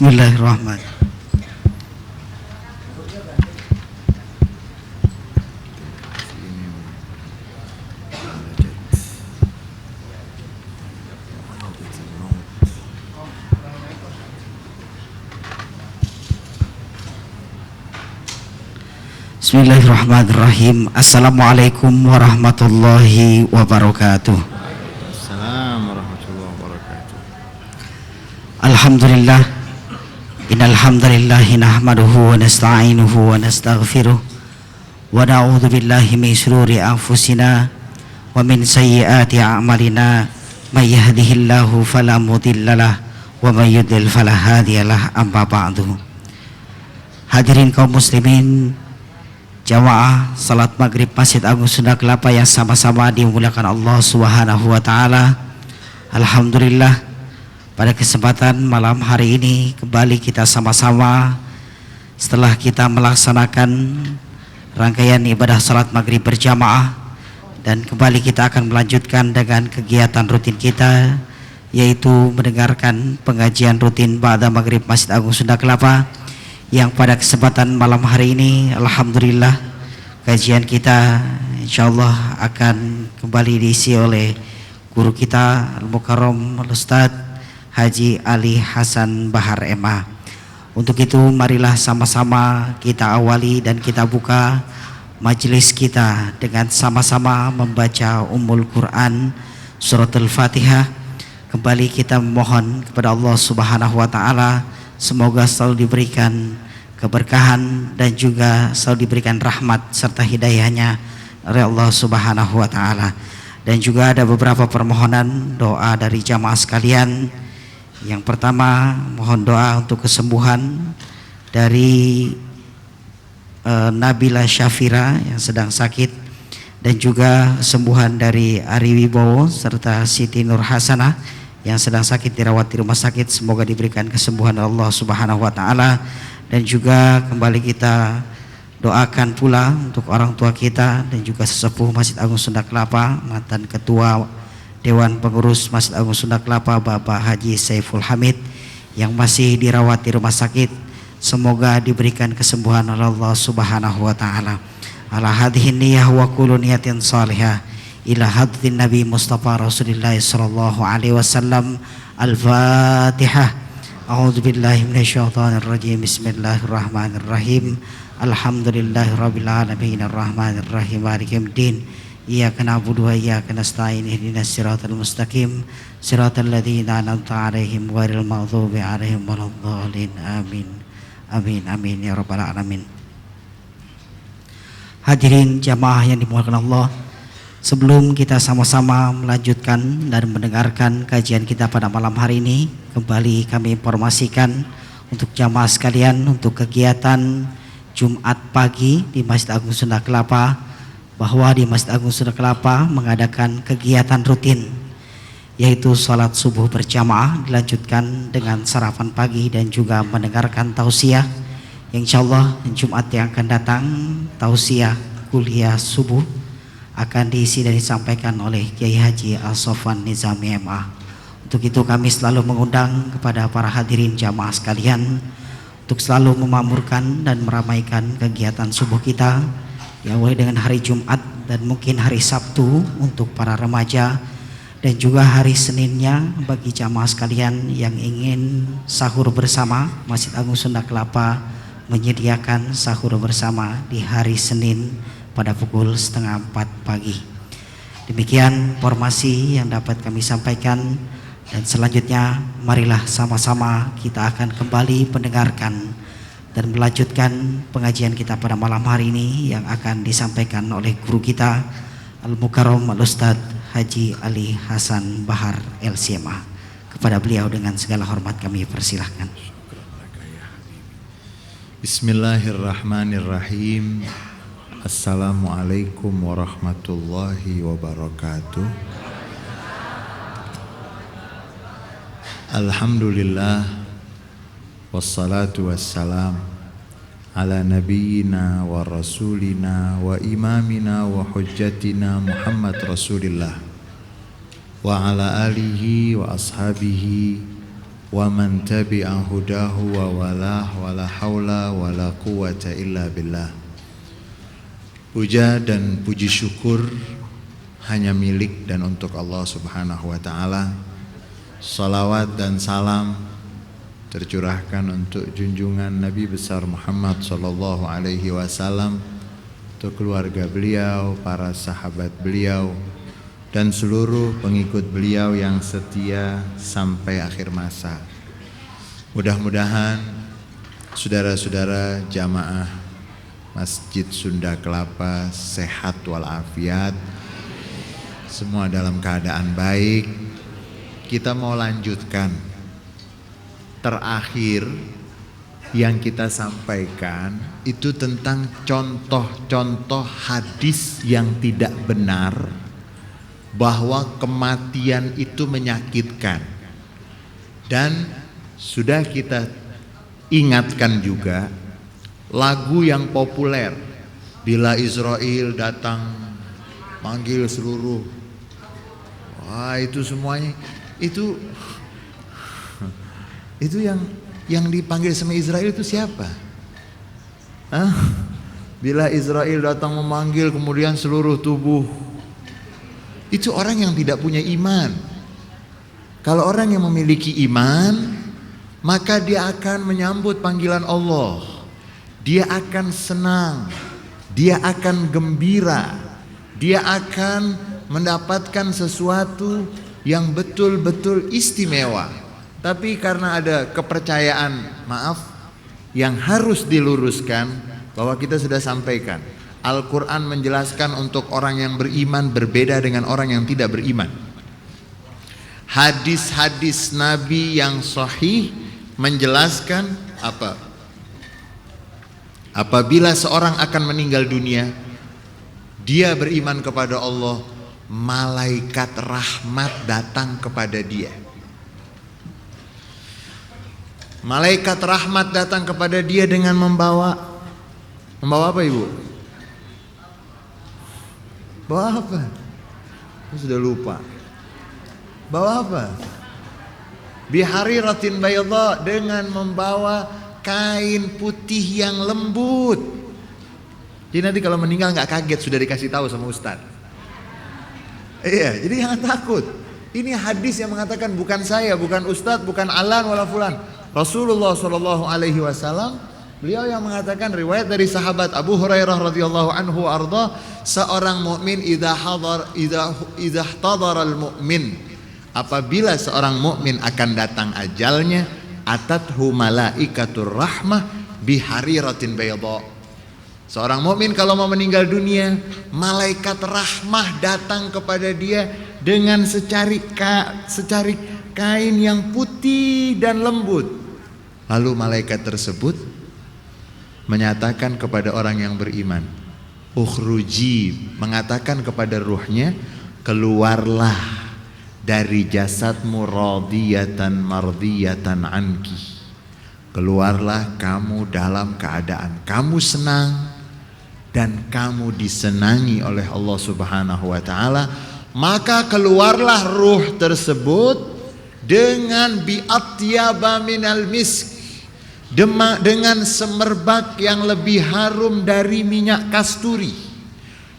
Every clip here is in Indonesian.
Bismillahirrahmanirrahim. Bismillahirrahmanirrahim. Assalamualaikum warahmatullahi wabarakatuh. Assalamualaikum warahmatullahi wabarakatuh. Alhamdulillah. Innal hamdalillahi nahmaduhu wa nasta'inuhu wa nastaghfiruh wa na'udzu billahi min shururi anfusina wa min sayyiati a'malina may yahdihillahu fala mudhillalah wa may yudlil fala hadiyalah. Amma ba'du. Hadirin kaum muslimin, jamaah salat maghrib Masjid Agung Sunda Kelapa yang sama-sama dimuliakan Allah Subhanahu wa taala. Alhamdulillah, pada kesempatan malam hari ini kembali kita sama-sama setelah kita melaksanakan rangkaian ibadah salat maghrib berjamaah, dan kembali kita akan melanjutkan dengan kegiatan rutin kita, yaitu mendengarkan pengajian rutin ba'da maghrib Masjid Agung Sunda Kelapa, yang pada kesempatan malam hari ini alhamdulillah kajian kita insyaallah akan kembali diisi oleh guru kita Al-Mukarram Al-Ustadz Haji Ali Hasan Bahar MA. Untuk itu marilah sama-sama kita awali dan kita buka majelis kita dengan sama-sama membaca Ummul Quran Surat Al-Fatihah. Kembali kita memohon kepada Allah Subhanahu wa taala semoga selalu diberikan keberkahan dan juga selalu diberikan rahmat serta hidayahnya oleh Allah Subhanahu wa taala. Dan juga ada beberapa permohonan doa dari jamaah sekalian. Yang pertama, mohon doa untuk kesembuhan dari Nabila Syafira yang sedang sakit, dan juga kesembuhan dari Ari Wibowo serta Siti Nur Hasanah yang sedang sakit dirawat di rumah sakit. Semoga diberikan kesembuhan Allah Subhanahu wa taala. Dan juga kembali kita doakan pula untuk orang tua kita dan juga sesepuh Masjid Agung Sunda Kelapa, mantan ketua Dewan Pengurus Masjid Agung Sunda Kelapa Bapak Haji Saiful Hamid yang masih dirawat di rumah sakit. Semoga diberikan kesembuhan oleh Allah Subhanahu wa taala. Ala hadhihi niyyah wa kullu niyatin salihah ila hadrin Nabi Mustafa Rasulullah sallallahu alaihi wasallam. Al-Fatihah. A'udzu billahi minasyaitonir rajim. Bismillahirrahmanirrahim. Alhamdulillahirabbil alamin arrahmanir rahim maliki yaumiddin. Iyyaka na'budu wa iyyaka nasta'in ihdinas siratal mustaqim siratal ladzina an'amta 'alaihim ghairil maghdubi 'alaihim waladdallin. Amin. Amin amin ya rabbal alamin. Hadirin jamaah yang dimuliakan Allah, sebelum kita sama-sama melanjutkan dan mendengarkan kajian kita pada malam hari ini, kembali kami informasikan untuk jamaah sekalian untuk kegiatan Jumat pagi di Masjid Agung Sunda Kelapa, bahwa di Masjid Agung Sunda Kelapa mengadakan kegiatan rutin, yaitu sholat subuh berjamaah dilanjutkan dengan sarapan pagi dan juga mendengarkan tausiah. Insyaallah Jumat yang akan datang tausiah kuliah subuh akan diisi dan disampaikan oleh Kiai Haji Al-Sofwan Nizami MA. Untuk itu kami selalu mengundang kepada para hadirin jamaah sekalian untuk selalu memamurkan dan meramaikan kegiatan subuh kita, ya mulai dengan hari Jumat dan mungkin hari Sabtu untuk para remaja, dan juga hari Seninnya bagi jamaah sekalian yang ingin sahur bersama. Masjid Agung Sunda Kelapa menyediakan sahur bersama di hari Senin pada pukul 3:30 pagi. Demikian informasi yang dapat kami sampaikan, dan selanjutnya marilah sama-sama kita akan kembali mendengarkan dan melanjutkan pengajian kita pada malam hari ini yang akan disampaikan oleh guru kita Al-Mukarram Al-Ustadz Haji Ali Hasan Bahar LCMA. Kepada beliau dengan segala hormat kami persilahkan. Bismillahirrahmanirrahim. Assalamualaikum warahmatullahi wabarakatuh. Alhamdulillah wassalatu wassalam ala nabiyyina wa rasulina wa imamina wa hujjatina Muhammad Rasulillah wa ala alihi wa ashabihi wa man tabi'a hudahu wa walah wa la haula wa la quwwata illa billah. Puja dan puji syukur hanya milik dan untuk Allah Subhanahu wa taala. Salawat dan salam tercurahkan untuk junjungan Nabi besar Muhammad sallallahu alaihi wasallam, untuk keluarga beliau, para sahabat beliau, dan seluruh pengikut beliau yang setia sampai akhir masa. Mudah-mudahan saudara-saudara jamaah Masjid Sunda Kelapa sehat walafiat, semua dalam keadaan baik. Kita mau lanjutkan terakhir yang kita sampaikan itu tentang contoh-contoh hadis yang tidak benar bahwa kematian itu menyakitkan. Dan sudah kita ingatkan juga lagu yang populer, bila Israel datang manggil seluruh, wah itu semuanya itu yang dipanggil sama Israel itu siapa? Bila Israel datang memanggil kemudian seluruh tubuh, itu orang yang tidak punya iman. Kalau orang yang memiliki iman, maka dia akan menyambut panggilan Allah. Dia akan senang, dia akan gembira, dia akan mendapatkan sesuatu yang betul-betul istimewa. Tapi karena ada kepercayaan, maaf, yang harus diluruskan, bahwa kita sudah sampaikan, Al-Quran menjelaskan untuk orang yang beriman berbeda dengan orang yang tidak beriman. Hadis-hadis Nabi yang sahih menjelaskan apa? Apabila seorang akan meninggal dunia, dia beriman kepada Allah, malaikat rahmat datang kepada dia. Malaikat rahmat datang kepada dia dengan membawa apa ibu? Bawa apa? Aku sudah lupa. Bawa apa? Bihariratin bayadha, dengan membawa kain putih yang lembut. Jadi nanti kalau meninggal nggak kaget, sudah dikasih tahu sama Ustadz. Iya, jadi jangan takut. Ini hadis yang mengatakan bukan saya, bukan Ustadz, bukan Alan wala fulan. Rasulullah sallallahu alaihi wasallam, beliau yang mengatakan, riwayat dari sahabat Abu Hurairah radhiyallahu anhu arda, seorang mukmin idza hadara al-mu'min, apabila seorang mukmin akan datang ajalnya, atathu malaikatur rahmah bihariratin bayadha. Seorang mukmin kalau mau meninggal dunia, malaikat rahmah datang kepada dia dengan secari kain yang putih dan lembut. Lalu malaikat tersebut menyatakan kepada orang yang beriman, ukhruji, mengatakan kepada ruhnya, keluarlah dari jasadmu radiyatan mardiyatan anki. Keluarlah kamu dalam keadaan kamu senang dan kamu disenangi oleh Allah Subhanahu wa taala. Maka keluarlah ruh tersebut dengan bi'atyaba minal misk, dengan semerbak yang lebih harum dari minyak kasturi,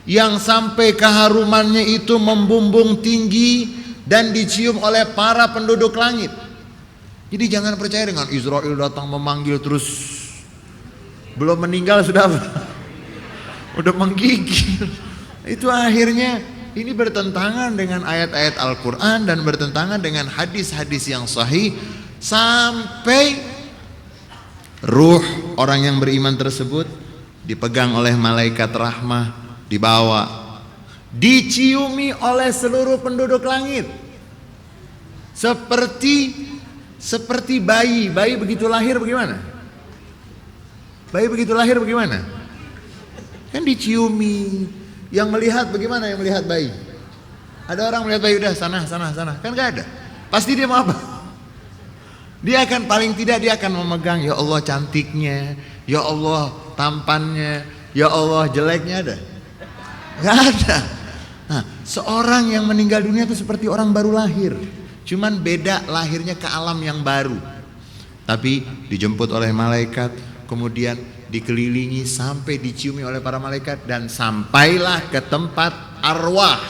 yang sampai keharumannya itu membumbung tinggi dan dicium oleh para penduduk langit. Jadi jangan percaya dengan Israel datang memanggil terus belum meninggal sudah menggigil. Itu akhirnya ini bertentangan dengan ayat-ayat Al-Quran dan bertentangan dengan hadis-hadis yang sahih, sampai ruh orang yang beriman tersebut dipegang oleh malaikat rahmah, dibawa, diciumi oleh seluruh penduduk langit, seperti bayi begitu lahir bagaimana? Bayi begitu lahir bagaimana? Kan diciumi. Yang melihat bagaimana? Yang melihat bayi? Ada orang melihat bayi, udah sana, kan gak ada. Pasti dia mau apa? Dia akan paling tidak dia akan memegang, ya Allah cantiknya, ya Allah tampannya, ya Allah jeleknya, ada? Gak ada. Nah, seorang yang meninggal dunia itu seperti orang baru lahir. Cuman beda lahirnya ke alam yang baru. Tapi dijemput oleh malaikat, kemudian dikelilingi sampai diciumi oleh para malaikat, dan sampailah ke tempat arwah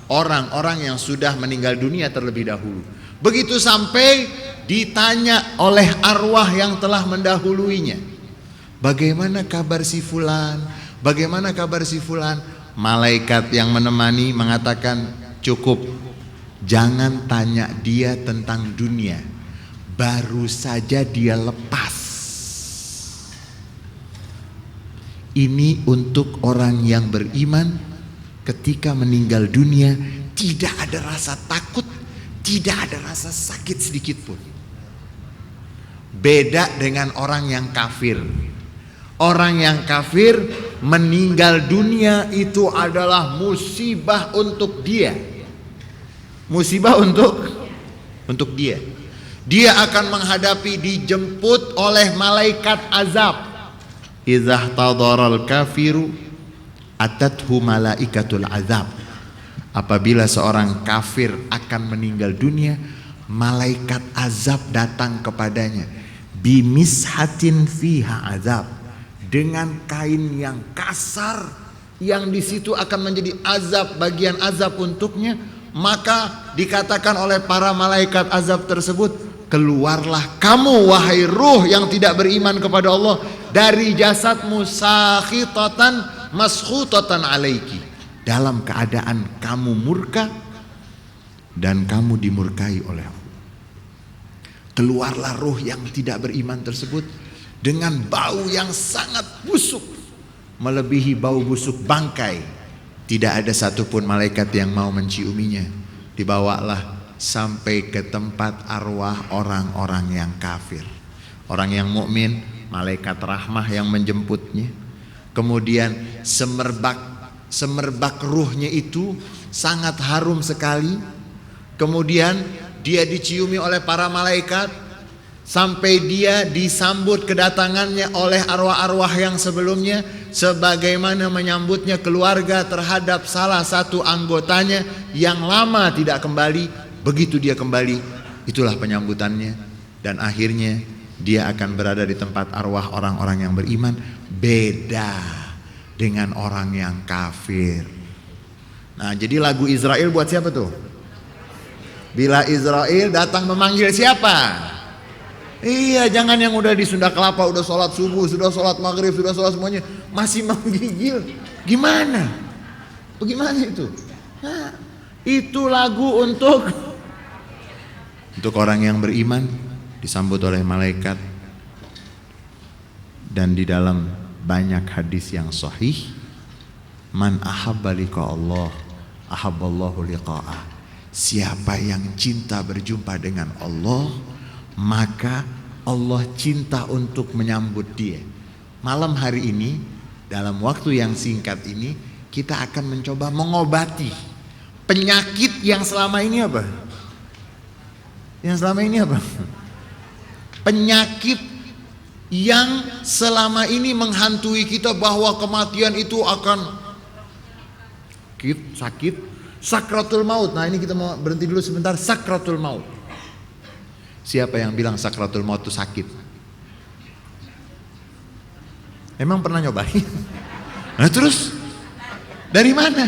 orang-orang yang sudah meninggal dunia terlebih dahulu. Begitu sampai, ditanya oleh arwah yang telah mendahuluinya, bagaimana kabar si fulan? Bagaimana kabar si fulan? Malaikat yang menemani mengatakan, cukup, jangan tanya dia tentang dunia, baru saja dia lepas. Ini untuk orang yang beriman, ketika meninggal dunia tidak ada rasa takut, tidak ada rasa sakit sedikit pun. Beda dengan orang yang kafir. Orang yang kafir meninggal dunia itu adalah musibah untuk dia. Musibah untuk dia. Dia akan menghadapi, dijemput oleh malaikat azab. Idzah tadaral kafiru atathu malaikatul azab. Apabila seorang kafir akan meninggal dunia, malaikat azab datang kepadanya. Bimishatin fiha azab, dengan kain yang kasar, yang di situ akan menjadi azab, bagian azab untuknya. Maka dikatakan oleh para malaikat azab tersebut, keluarlah kamu wahai ruh yang tidak beriman kepada Allah dari jasadmu, sakhitatan maskhutatan alaiki, dalam keadaan kamu murka dan kamu dimurkai oleh Allah. Keluarlah ruh yang tidak beriman tersebut dengan bau yang sangat busuk, melebihi bau busuk bangkai. Tidak ada satupun malaikat yang mau menciuminya. Dibawalah sampai ke tempat arwah orang-orang yang kafir. Orang yang mukmin, malaikat rahmah yang menjemputnya. Kemudian semerbak ruhnya itu sangat harum sekali. Kemudian dia diciumi oleh para malaikat sampai dia disambut kedatangannya oleh arwah-arwah yang sebelumnya, sebagaimana menyambutnya keluarga terhadap salah satu anggotanya yang lama tidak kembali. Begitu dia kembali, itulah penyambutannya. Dan akhirnya dia akan berada di tempat arwah orang-orang yang beriman. Beda dengan orang yang kafir. Nah, jadi lagu Israel buat siapa tuh? Bila Israel datang memanggil siapa? Iya, jangan yang udah di Sunda Kelapa, udah sholat subuh, sudah sholat maghrib, sudah sholat semuanya, masih menggigil. Gimana? Bagaimana itu? Nah, itu lagu untuk orang yang beriman, disambut oleh malaikat. Dan di dalam banyak hadis yang sahih, man ahabba liqa Allah ahabballahu liqa'ah. Siapa yang cinta berjumpa dengan Allah, maka Allah cinta untuk menyambut dia. Malam hari ini, dalam waktu yang singkat ini, kita akan mencoba mengobati penyakit yang selama ini apa? Yang selama ini apa? Penyakit yang selama ini menghantui kita, bahwa kematian itu akan sakit, sakratul maut. Nah, ini kita mau berhenti dulu sebentar. Sakratul maut. Siapa yang bilang sakratul maut itu sakit? Emang pernah nyobain? Nah, terus dari mana?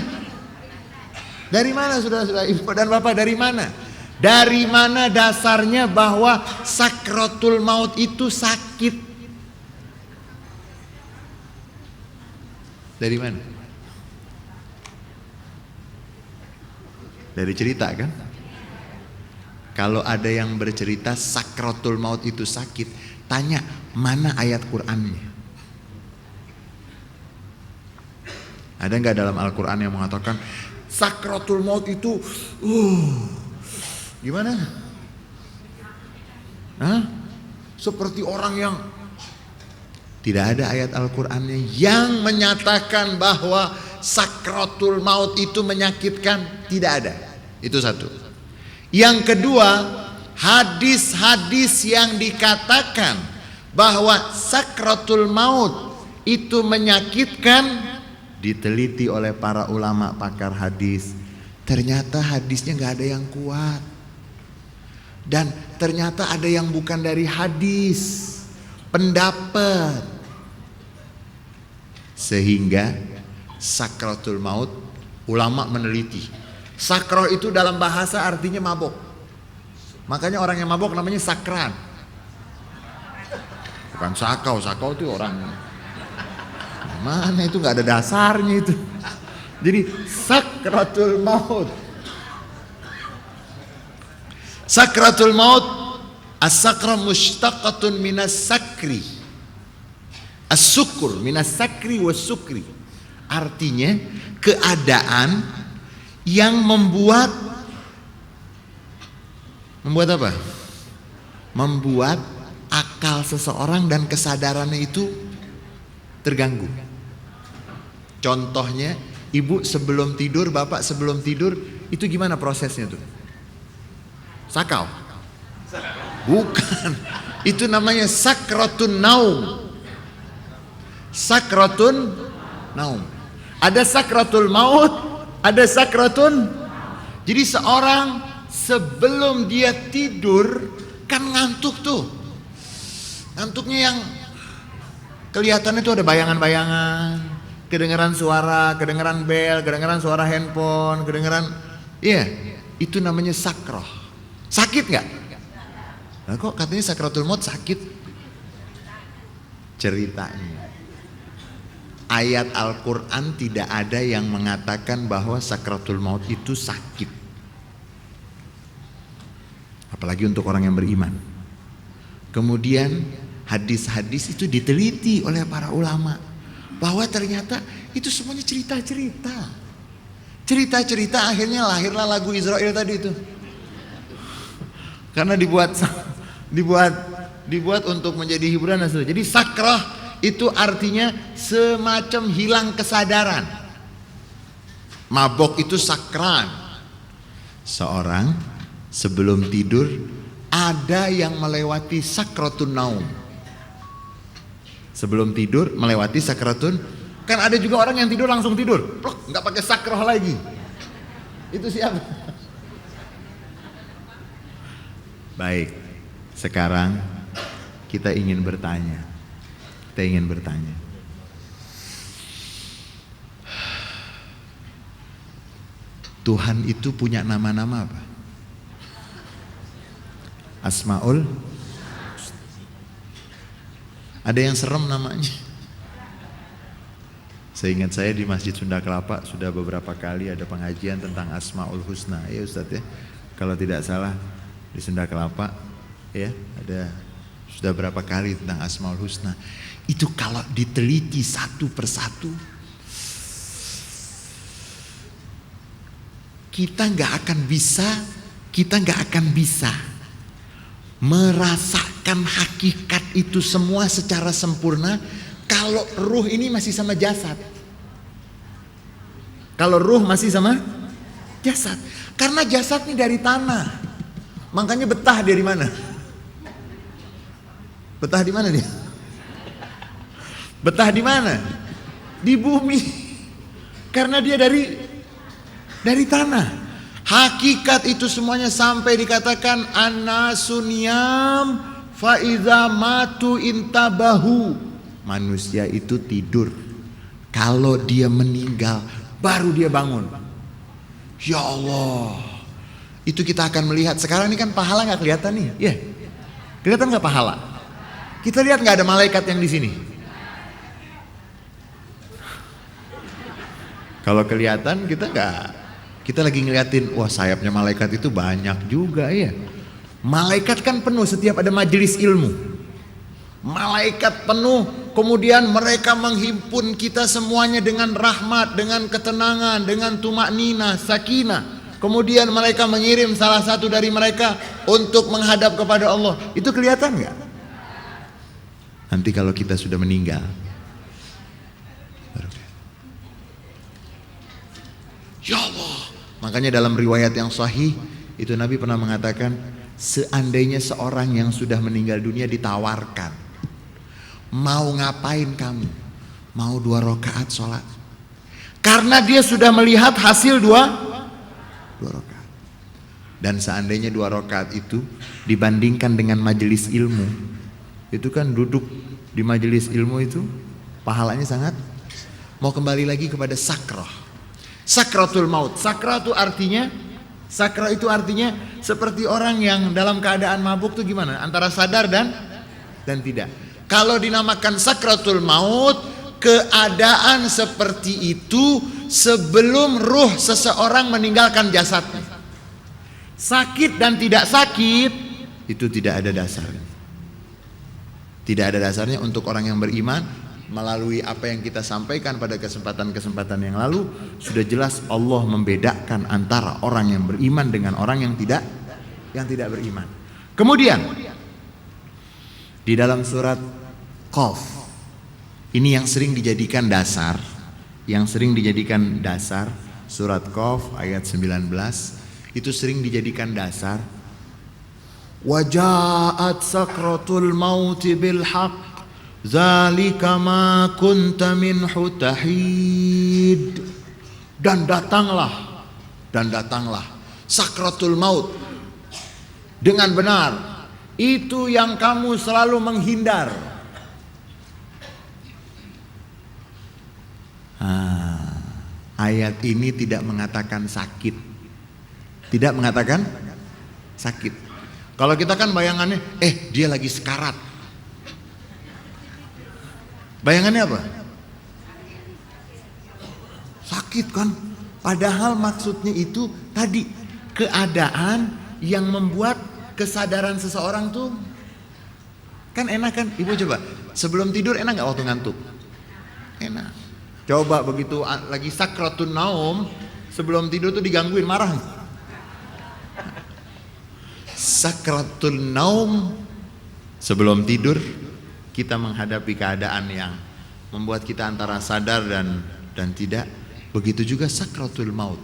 Dari mana saudara-saudara, ibu dan bapak, dari mana? Dari mana dasarnya bahwa sakratul maut itu sakit? Dari mana? Dari cerita kan? Kalau ada yang bercerita sakratul maut itu sakit, tanya mana ayat Qur'annya? Ada nggak dalam Al-Quran yang mengatakan sakratul maut itu gimana? Hah? Seperti orang yang tidak ada ayat Al-Qur'annya yang menyatakan bahwa sakratul maut itu menyakitkan. Tidak ada. Itu satu. Yang kedua, hadis-hadis yang dikatakan bahwa sakratul maut itu menyakitkan, diteliti oleh para ulama pakar hadis. Ternyata hadisnya nggak ada yang kuat. Dan ternyata ada yang bukan dari hadis, pendapat. Sehingga sakratul maut, ulama meneliti. Sakroh itu dalam bahasa artinya mabok. Makanya orang yang mabok namanya sakran. Bukan sakau, sakau itu orang mana itu, nggak ada dasarnya itu. Jadi sakratul maut. Sakratul maut, as-sakra mushtaqatun minas sakri. As-sukur minas sakri was sukri. Artinya keadaan yang membuat apa? Membuat akal seseorang dan kesadarannya itu terganggu. Contohnya, ibu sebelum tidur, bapak sebelum tidur, itu gimana prosesnya tuh? Sakau? Bukan. Itu namanya sakratun naum. Sakratun naum. Ada sakratul maut, ada sakratun. Jadi seorang sebelum dia tidur kan ngantuk tuh. Ngantuknya yang kelihatannya tuh ada bayangan-bayangan, kedengaran suara, kedengaran bel, kedengaran suara handphone, kedengaran, iya, itu namanya sakroh. Sakit nggak? Nah, kok katanya sakratul maut sakit? Ceritanya, ayat Al-Quran tidak ada yang mengatakan bahwa sakratul maut itu sakit. Apalagi untuk orang yang beriman. Kemudian hadis-hadis itu diteliti oleh para ulama, bahwa ternyata itu semuanya cerita-cerita. Cerita-cerita, akhirnya lahirlah lagu Israel tadi itu. Karena dibuat untuk menjadi hiburan. Jadi sakrah itu artinya semacam hilang kesadaran. Mabok itu sakran. Seorang sebelum tidur ada yang melewati sakratun naum. Sebelum tidur melewati sakratun. Kan ada juga orang yang tidur langsung tidur, nggak pakai sakroh lagi. Itu siapa? Baik, sekarang kita ingin bertanya. Tuhan itu punya nama-nama apa? Asmaul. Ada yang serem namanya. Seingat saya di Masjid Sunda Kelapa sudah beberapa kali ada pengajian tentang Asmaul Husna, ya Ustadz ya. Kalau tidak salah di Sunda Kelapa ya ada sudah berapa kali tentang Asmaul Husna. Itu kalau diteliti satu persatu, kita nggak akan bisa merasakan hakikat itu semua secara sempurna kalau ruh ini masih sama jasad. Kalau ruh masih sama jasad, karena jasad ini dari tanah. Makanya betah dia di mana? Betah di mana dia? Betah di mana? Di bumi. Karena dia dari tanah. Hakikat itu semuanya sampai dikatakan an-nasuniyam fa idza matu intabahu. Manusia itu tidur. Kalau dia meninggal baru dia bangun. Ya Allah. Itu kita akan melihat. Sekarang ini kan pahala nggak kelihatan nih, ya? Kelihatan nggak pahala? Kita lihat nggak ada malaikat yang di sini? Kalau kelihatan kita nggak, kita lagi ngeliatin, wah sayapnya malaikat itu banyak juga ya. Malaikat kan penuh setiap ada majelis ilmu. Malaikat penuh, kemudian mereka menghimpun kita semuanya dengan rahmat, dengan ketenangan, dengan tumakninah, sakinah. Kemudian mereka mengirim salah satu dari mereka untuk menghadap kepada Allah. Itu kelihatan nggak? Nanti kalau kita sudah meninggal, ya Allah. Makanya dalam riwayat yang sahih itu Nabi pernah mengatakan, seandainya seorang yang sudah meninggal dunia ditawarkan, mau ngapain kamu? Mau 2 rakaat sholat. Karena dia sudah melihat hasil 2 rakaat. Dan seandainya 2 rakaat itu dibandingkan dengan majelis ilmu, itu kan duduk di majelis ilmu itu pahalanya sangat. Mau kembali lagi kepada sakrah, sakratul maut. Sakrah itu artinya, sakrah itu artinya seperti orang yang dalam keadaan mabuk tuh gimana? Antara sadar dan tidak. Kalau dinamakan sakratul maut, keadaan seperti itu sebelum ruh seseorang meninggalkan jasadnya. Sakit dan tidak sakit itu tidak ada dasarnya. Tidak ada dasarnya untuk orang yang beriman. Melalui apa yang kita sampaikan pada kesempatan-kesempatan yang lalu, sudah jelas Allah membedakan antara orang yang beriman dengan orang yang tidak beriman. Kemudian di dalam surat Qaf, ini yang sering dijadikan dasar, surat Qaf ayat 19 itu sering dijadikan dasar. Waja'at sakratul mauti bil haqq zalika ma kunta minhu tahid. Dan datanglah sakratul maut dengan benar, itu yang kamu selalu menghindar. Ayat ini tidak mengatakan sakit. Tidak mengatakan sakit. Kalau kita kan bayangannya, dia lagi sekarat. Bayangannya apa? Sakit kan? Padahal maksudnya itu tadi, keadaan yang membuat kesadaran seseorang tuh kan enak kan? Ibu coba, sebelum tidur enak gak waktu ngantuk? Enak. Coba begitu lagi sakratun naum, sebelum tidur tuh digangguin, marah. Sakratun naum, sebelum tidur kita menghadapi keadaan yang membuat kita antara sadar dan tidak. Begitu juga sakratul maut.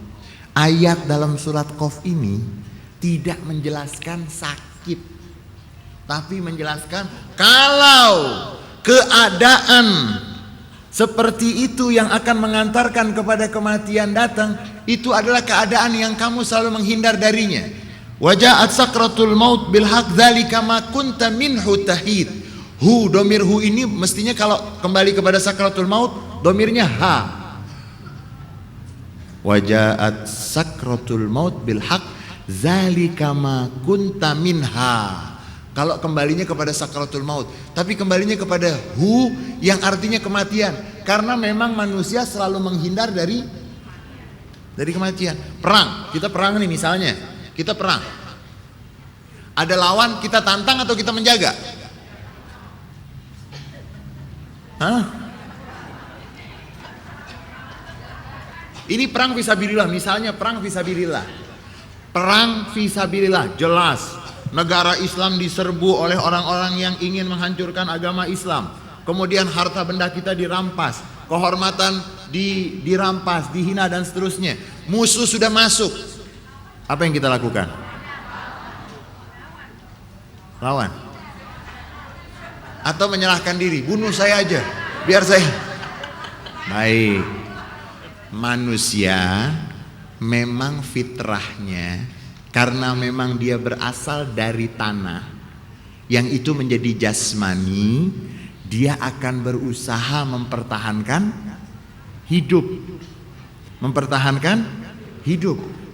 Ayat dalam surat Qaf ini tidak menjelaskan sakit, tapi menjelaskan kalau keadaan seperti itu yang akan mengantarkan kepada kematian datang, itu adalah keadaan yang kamu selalu menghindar darinya. Waja'at sakratul maut bil haq dzalika ma kunta minhu tahid. Hu, domir hu ini mestinya kalau kembali kepada sakratul maut, domirnya ha. Waja'at sakratul maut bil haq dzalika ma kunta minha. Kalau kembalinya kepada sakratul maut, tapi kembalinya kepada hu yang artinya kematian, karena memang manusia selalu menghindar dari kematian. Perang, kita perang nih misalnya, kita perang. Ada lawan, kita tantang atau kita menjaga? Ini perang fisabilillah, misalnya perang fisabilillah. Perang fisabilillah, jelas negara Islam diserbu oleh orang-orang yang ingin menghancurkan agama Islam. Kemudian harta benda kita dirampas, kehormatan dirampas, dihina dan seterusnya. Musuh sudah masuk. Apa yang kita lakukan? Lawan. Atau menyerahkan diri, bunuh saya aja, biar saya. Baik. Manusia memang fitrahnya, karena memang dia berasal dari tanah yang itu menjadi jasmani, dia akan berusaha mempertahankan hidup.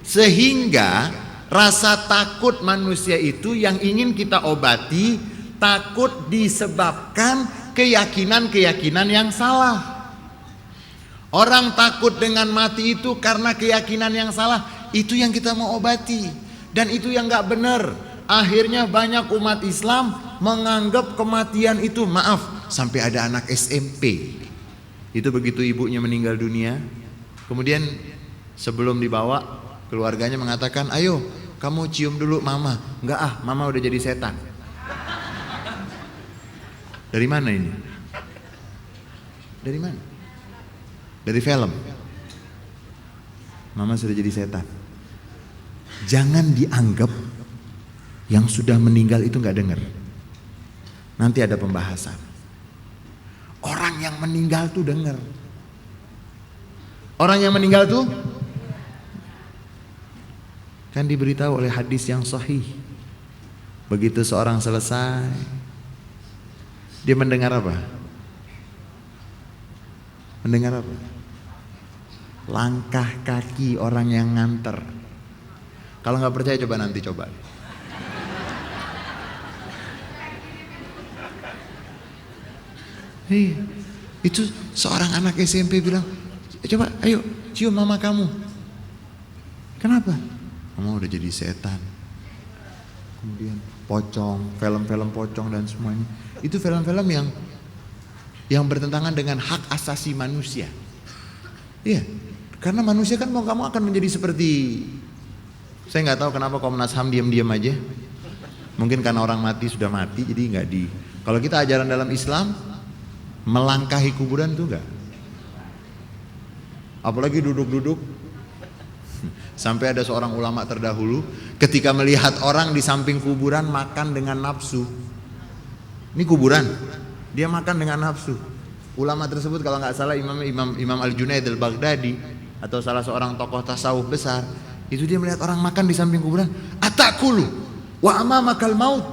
Sehingga rasa takut manusia itu yang ingin kita obati, takut disebabkan keyakinan-keyakinan yang salah. Orang takut dengan mati itu karena keyakinan yang salah. Itu yang kita mau obati, dan itu yang gak benar. Akhirnya banyak umat Islam menganggap kematian itu, maaf, sampai ada anak SMP itu begitu ibunya meninggal dunia, kemudian sebelum dibawa, keluarganya mengatakan, ayo kamu cium dulu mama. Enggak, mama udah jadi setan. Dari mana ini? Dari mana? Dari film. Mama sudah jadi setan. Jangan dianggap yang sudah meninggal itu gak dengar. Nanti ada pembahasan. Orang yang meninggal tuh dengar. Orang yang meninggal tuh Kan diberitahu oleh hadis yang sahih. Begitu seorang selesai, dia mendengar apa? Mendengar apa? Langkah kaki orang yang nganter. Kalau nggak percaya coba nanti coba. Hei, itu seorang anak SMP bilang, coba ayo cium mama kamu. Kenapa? Mama udah jadi setan. Kemudian pocong, film-film pocong dan semuanya. Itu film-film yang bertentangan dengan hak asasi manusia. Iya, karena manusia kan mau kamu akan menjadi seperti, saya nggak tahu kenapa Komnas HAM diam-diam aja. Mungkin karena orang mati sudah mati, jadi nggak di. Kalau kita ajaran dalam Islam, melangkahi kuburan tuh enggak. Apalagi duduk-duduk. Sampai ada seorang ulama terdahulu ketika melihat orang di samping kuburan makan dengan nafsu. Ini kuburan, dia makan dengan nafsu. Ulama tersebut kalau nggak salah Imam Al-Junaid Al-Baghdadi atau salah seorang tokoh tasawuf besar, itu dia melihat orang makan di samping kuburan. Atakulu wa amamakal maut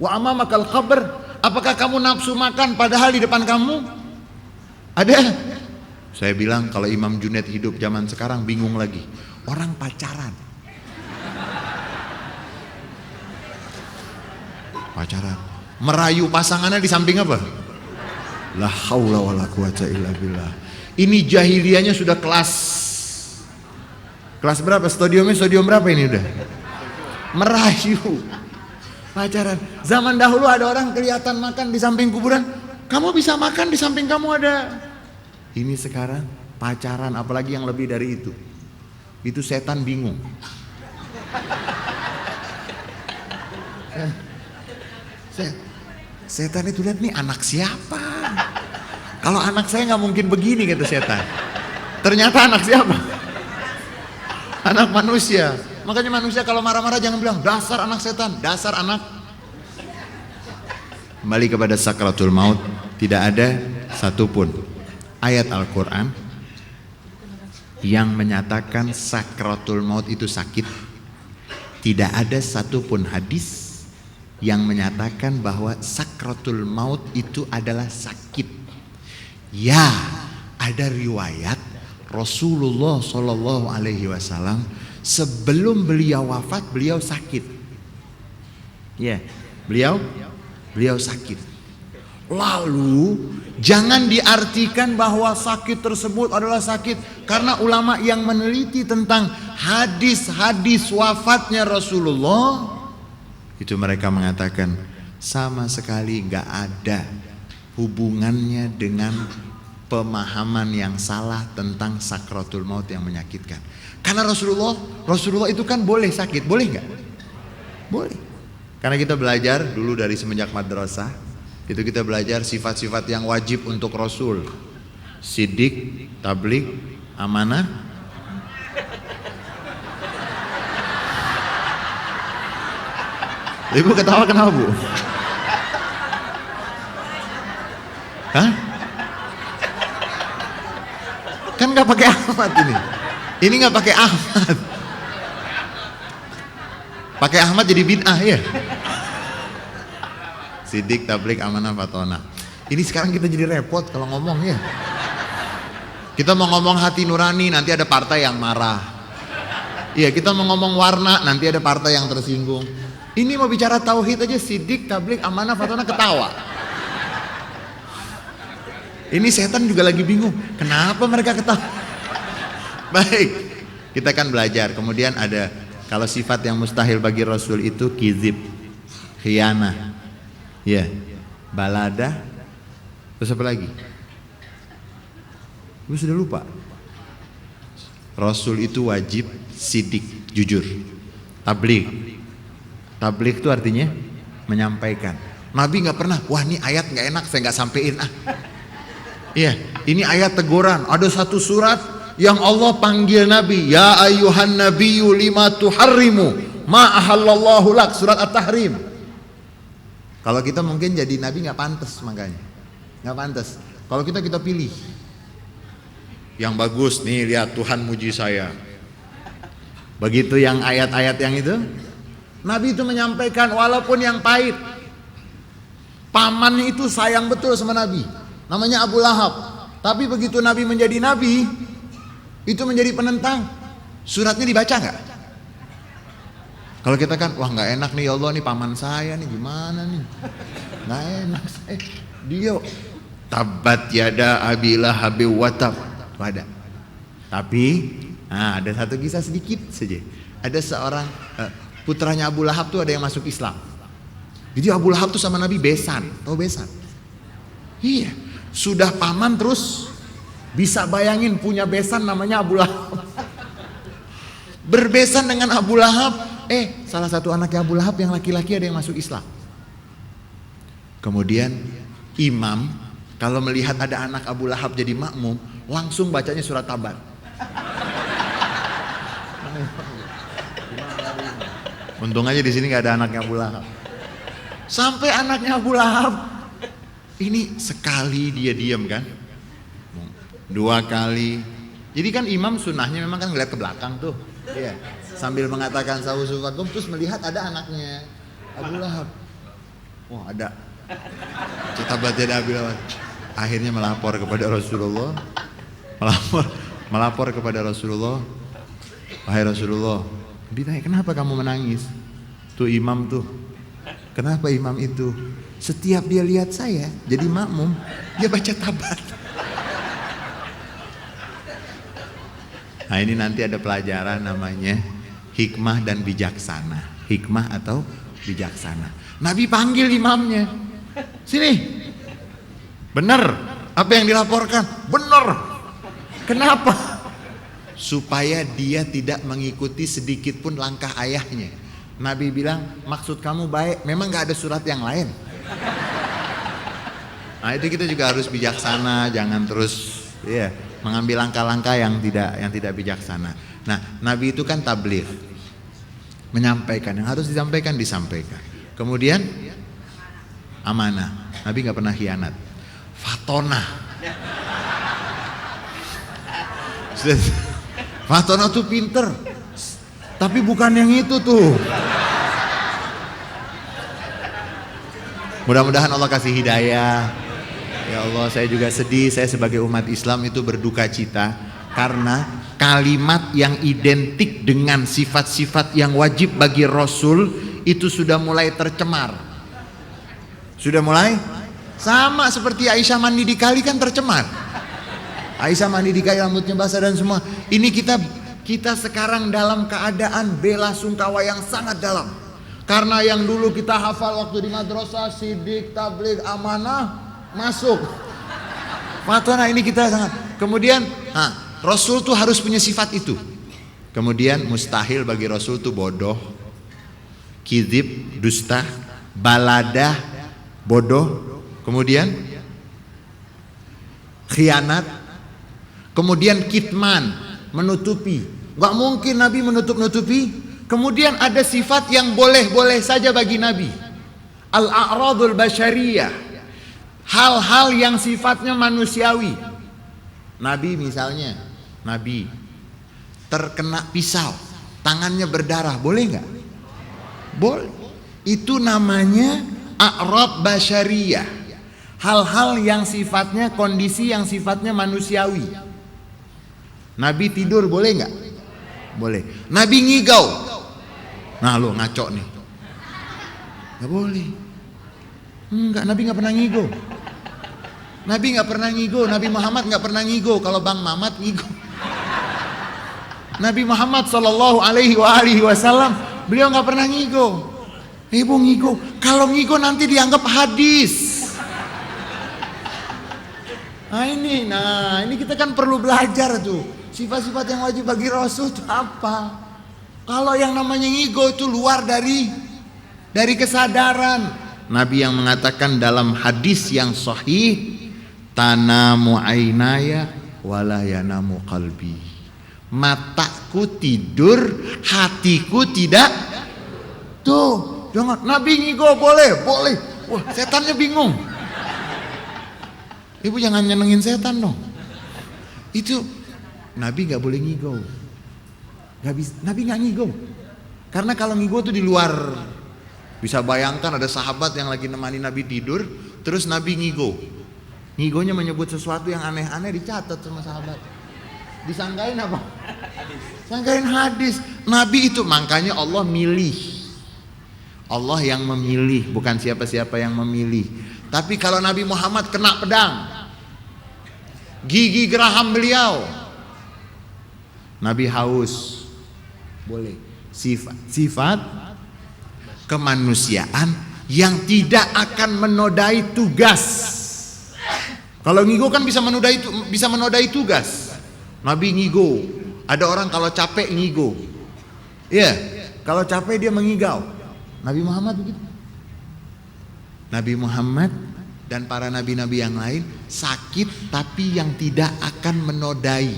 wa amamakal qabr. Apakah kamu nafsu makan padahal di depan kamu ada? Saya bilang kalau Imam Junaid hidup zaman sekarang bingung lagi. Orang pacaran. Merayu pasangannya di samping apa? La haula wala quwata illa billah. Ini jahiliyahnya sudah kelas berapa? Stadium berapa ini udah? Merayu. Pacaran. Zaman dahulu ada orang kelihatan makan di samping kuburan. Kamu bisa makan di samping kamu ada. Ini sekarang pacaran, apalagi yang lebih dari itu. Itu setan bingung. Setan itu lihat nih anak siapa? Kalau anak saya nggak mungkin begini kata setan. Ternyata anak siapa? Anak manusia. Makanya manusia kalau marah-marah jangan bilang dasar anak setan, dasar anak. Kembali kepada sakratul maut, tidak ada satupun ayat Al-Quran yang menyatakan sakratul maut itu sakit. Tidak ada satupun hadis yang menyatakan bahwa sakratul maut itu adalah sakit. Ya, ada riwayat Rasulullah Shallallahu Alaihi Wasallam sebelum beliau wafat beliau sakit. Ya, beliau sakit. Lalu jangan diartikan bahwa sakit tersebut adalah sakit, karena ulama yang meneliti tentang hadis-hadis wafatnya Rasulullah itu mereka mengatakan sama sekali nggak ada hubungannya dengan pemahaman yang salah tentang sakratul maut yang menyakitkan. Karena Rasulullah itu kan boleh sakit, boleh nggak? Boleh. Karena kita belajar dulu dari semenjak madrasah. Itu kita belajar sifat-sifat yang wajib untuk Rasul. Siddiq, tabligh, amanah. Ibu ketawa kenapa Bu? Hah? Kan nggak pakai Ahmad ini. Ini nggak pakai Ahmad. Pakai Ahmad jadi bid'ah ya. Siddiq, tabligh, amanah, fatona. Ini sekarang kita jadi repot kalau ngomong ya. Kita mau ngomong hati nurani, nanti ada partai yang marah. Iya, kita mau ngomong warna, nanti ada partai yang tersinggung. Ini mau bicara tauhid aja, siddiq, tabligh, amanah, fatona ketawa. Ini setan juga lagi bingung, kenapa mereka ketawa? Baik, kita kan belajar. Kemudian ada, kalau sifat yang mustahil bagi Rasul itu kizib, khianah. Ya, balada. Terus apa lagi? Gue sudah lupa. Rasul itu wajib sidik, jujur. Tabligh itu artinya menyampaikan. Nabi nggak pernah, wah ini ayat nggak enak, saya nggak sampein ah. Iya, ini ayat teguran. Ada satu surat yang Allah panggil Nabi, ya ayyuhan nabiyyu lima tuharrimu ma ahallallahu lak, surat At-Tahrim. Kalau kita mungkin jadi nabi nggak pantas, makanya nggak pantas. Kalau kita pilih yang bagus nih, lihat Tuhan muji saya. Begitu yang ayat-ayat yang itu, Nabi itu menyampaikan walaupun yang pahit. Pamannya itu sayang betul sama Nabi, namanya Abu Lahab. Tapi begitu Nabi menjadi Nabi, itu menjadi penentang. Suratnya dibaca nggak? Kalau kita kan, wah nggak enak nih ya Allah, nih paman saya nih gimana nih, nggak enak. Dia tabat yada Abi Lahab wa tab, ada. Tapi ada satu kisah sedikit saja. Ada seorang putranya Abu Lahab tuh ada yang masuk Islam. Jadi Abu Lahab tuh sama Nabi besan, tahu besan? Iya, sudah paman terus bisa bayangin punya besan namanya Abu Lahab. Berbesan dengan Abu Lahab, salah satu anaknya Abu Lahab yang laki-laki ada yang masuk Islam. Kemudian imam kalau melihat ada anak Abu Lahab jadi makmum, langsung bacanya surat Tabat. Untung aja di sini nggak ada anaknya Abu Lahab. Sampai anaknya Abu Lahab ini sekali dia diam kan, 2 kali. Jadi kan imam sunnahnya memang kan ngeliat ke belakang tuh, iya. Sambil mengatakan sawusufakum terus melihat ada anaknya Abu Lahab. Wah ada. Tabat yada Abi Lahab. Akhirnya melapor kepada Rasulullah. Melapor kepada Rasulullah. Wahai Rasulullah, ditanya kenapa kamu menangis? Tuh imam tuh. Kenapa imam itu? Setiap dia lihat saya jadi makmum, dia baca tabat. Nah ini nanti ada pelajaran namanya hikmah dan bijaksana. Hikmah atau bijaksana. Nabi panggil imamnya. Sini. Benar. Apa yang dilaporkan? Benar. Kenapa? Supaya dia tidak mengikuti sedikit pun langkah ayahnya. Nabi bilang, maksud kamu baik, memang gak ada surat yang lain. Nah itu kita juga harus bijaksana, jangan terus mengambil langkah-langkah yang tidak bijaksana. Nah Nabi itu kan tabligh, menyampaikan yang harus disampaikan. Kemudian amanah, Nabi gak pernah khianat. Fatonah. Fatonah tuh pinter, tapi bukan yang itu tuh. Mudah-mudahan Allah kasih hidayah. Ya Allah, saya juga sedih, saya sebagai umat Islam itu berduka cita karena kalimat yang identik dengan sifat-sifat yang wajib bagi Rasul itu sudah mulai tercemar. Sudah mulai sama seperti Aisyah mandi di kali kan tercemar. Aisyah mandi di kali rambutnya basah dan semua. Ini kita sekarang dalam keadaan bela sungkawa yang sangat dalam. Karena yang dulu kita hafal waktu di madrasah, sidik, tabligh, amanah, masuk. Fatona ini kita sangat. Kemudian, Rasul tuh harus punya sifat itu. Kemudian mustahil bagi Rasul tuh bodoh, kizib, dusta, baladah, bodoh. Kemudian khianat. Kemudian kitman, menutupi. Gak mungkin Nabi menutup-nutupi. Kemudian ada sifat yang boleh-boleh saja bagi Nabi. Al-a'radul basyariyah. Hal-hal yang sifatnya manusiawi. Nabi misalnya, Nabi terkena pisau, tangannya berdarah, boleh nggak? Boleh. Itu namanya a'rad basyariyah. Hal-hal yang sifatnya, kondisi yang sifatnya manusiawi. Nabi tidur boleh nggak? Boleh. Nabi ngigau. Nah lo ngaco nih. Gak boleh. Enggak, Nabi gak pernah ngigo. Nabi gak pernah ngigo. Nabi Muhammad gak pernah ngigo. Kalau Bang Mamat ngigo. Nabi Muhammad SAW beliau gak pernah ngigo. Ibu ngigo. Kalau ngigo nanti dianggap hadis. Nah ini kita kan perlu belajar tuh. Sifat-sifat yang wajib bagi Rasul itu apa? Kalau yang namanya ngigo itu luar dari kesadaran. Nabi yang mengatakan dalam hadis yang sahih, tanamu ainaya wala yanamu qalbi. Mataku tidur, hatiku tidak. Tuh, jangan. Nabi ngigo boleh. Wah, setannya bingung. Ibu jangan nyenengin setan dong. Itu Nabi nggak boleh ngigo. Gak bisa, Nabi nggak ngigo. Karena kalau ngigo tuh di luar. Bisa bayangkan ada sahabat yang lagi nemani Nabi tidur, terus Nabi ngigo. Ngigonya menyebut sesuatu yang aneh-aneh, dicatat sama sahabat. Disangkain apa? Sangkain hadis. Nabi itu makanya Allah milih. Allah yang memilih, bukan siapa-siapa yang memilih. Tapi kalau Nabi Muhammad kena pedang, gigi geraham beliau, Nabi haus, boleh. Sifat kemanusiaan yang tidak akan menodai tugas. Kalau ngigo kan bisa menodai tugas. Nabi ngigo. Ada orang kalau capek ngigo. Iya, kalau capek dia mengigau. Nabi Muhammad begitu. Nabi Muhammad dan para nabi-nabi yang lain sakit tapi yang tidak akan menodai.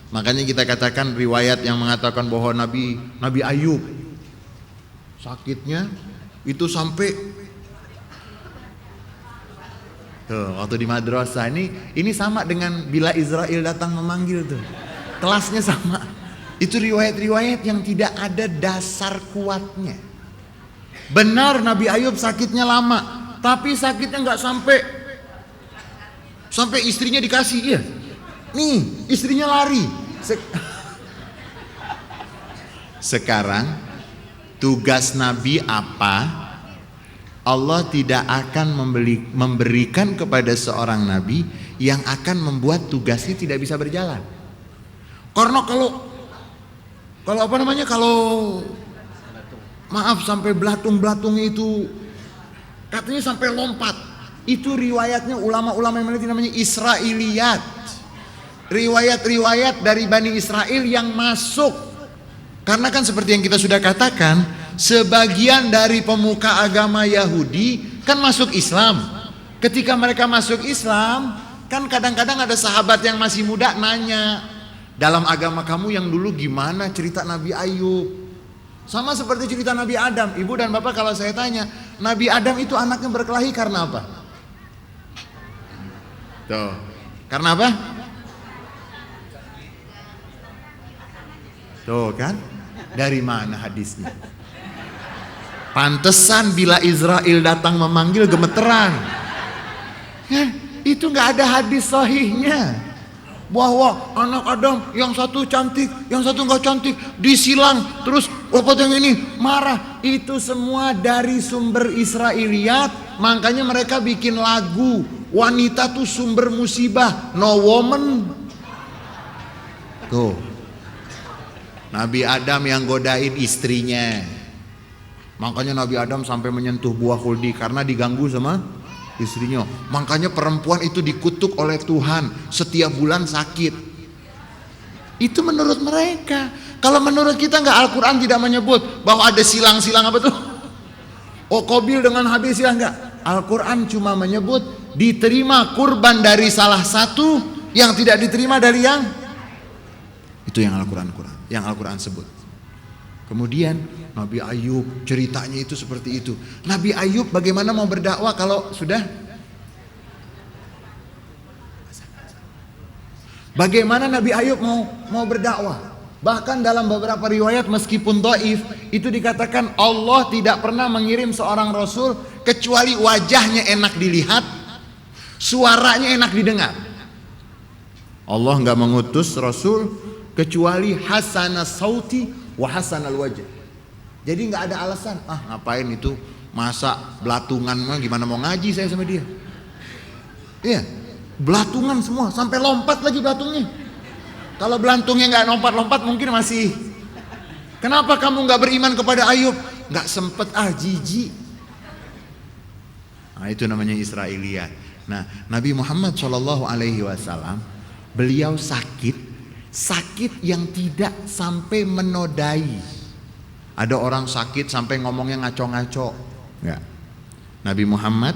Makanya kita katakan riwayat yang mengatakan bahwa Nabi Ayub sakitnya itu sampai tuh, waktu di madrasah ini sama dengan bila Israel datang memanggil tuh. Kelasnya sama. Itu riwayat-riwayat yang tidak ada dasar kuatnya. Benar Nabi Ayub sakitnya lama, tapi sakitnya nggak sampai istrinya dikasih, iya. Nih, istrinya lari. Sekarang tugas Nabi apa? Allah tidak akan memberikan kepada seorang Nabi yang akan membuat tugasnya tidak bisa berjalan. Karena kalau maaf sampai belatung-belatungnya itu katanya sampai lompat. Itu riwayatnya ulama-ulama yang namanya Israiliyat. Riwayat-riwayat dari Bani Israel yang masuk. Karena kan seperti yang kita sudah katakan, sebagian dari pemuka agama Yahudi kan masuk Islam. Ketika mereka masuk Islam, kan kadang-kadang ada sahabat yang masih muda nanya, dalam agama kamu yang dulu gimana cerita Nabi Ayub? Sama seperti cerita Nabi Adam. Ibu dan bapak kalau saya tanya, Nabi Adam itu anaknya berkelahi karena apa? Tuh, karena apa? Tuh kan, dari mana hadisnya? Pantesan bila Israel datang memanggil gemeteran. Ya, itu nggak ada hadis sahihnya bahwa anak Adam yang satu cantik, yang satu nggak cantik, disilang, terus bapak yang ini marah. Itu semua dari sumber Israiliyat. Makanya mereka bikin lagu, wanita tuh sumber musibah, no woman. Tuh, Nabi Adam yang godain istrinya. Makanya Nabi Adam sampai menyentuh buah khuldi karena diganggu sama istrinya. Makanya perempuan itu dikutuk oleh Tuhan setiap bulan sakit. Itu menurut mereka. Kalau menurut kita nggak, Al-Quran tidak menyebut bahwa ada silang-silang apa tuh? Oh, Qabil dengan Habil silang, nggak. Al-Quran cuma menyebut diterima kurban dari salah satu, yang tidak diterima dari yang itu, yang Al-Quran sebut. Kemudian Nabi Ayub ceritanya itu seperti itu. Nabi Ayub bagaimana mau berdakwah kalau sudah? Bagaimana Nabi Ayub mau berdakwah? Bahkan dalam beberapa riwayat meskipun dhaif itu dikatakan Allah tidak pernah mengirim seorang rasul kecuali wajahnya enak dilihat, suaranya enak didengar. Allah nggak mengutus rasul kecuali hasanas sauti wa hasanal wajh. Jadi nggak ada alasan, ngapain itu, masa belatungan mah, gimana mau ngaji saya sama dia. Iya, belatungan semua, sampai lompat lagi belatungnya. Kalau belantungnya nggak lompat-lompat mungkin masih. Kenapa kamu nggak beriman kepada Ayub? Nggak sempet, jijik. Nah, itu namanya Israiliyat. Nah, Nabi Muhammad SAW beliau sakit yang tidak sampai menodai. Ada orang sakit sampai ngomongnya ngaco-ngaco. Enggak. Nabi Muhammad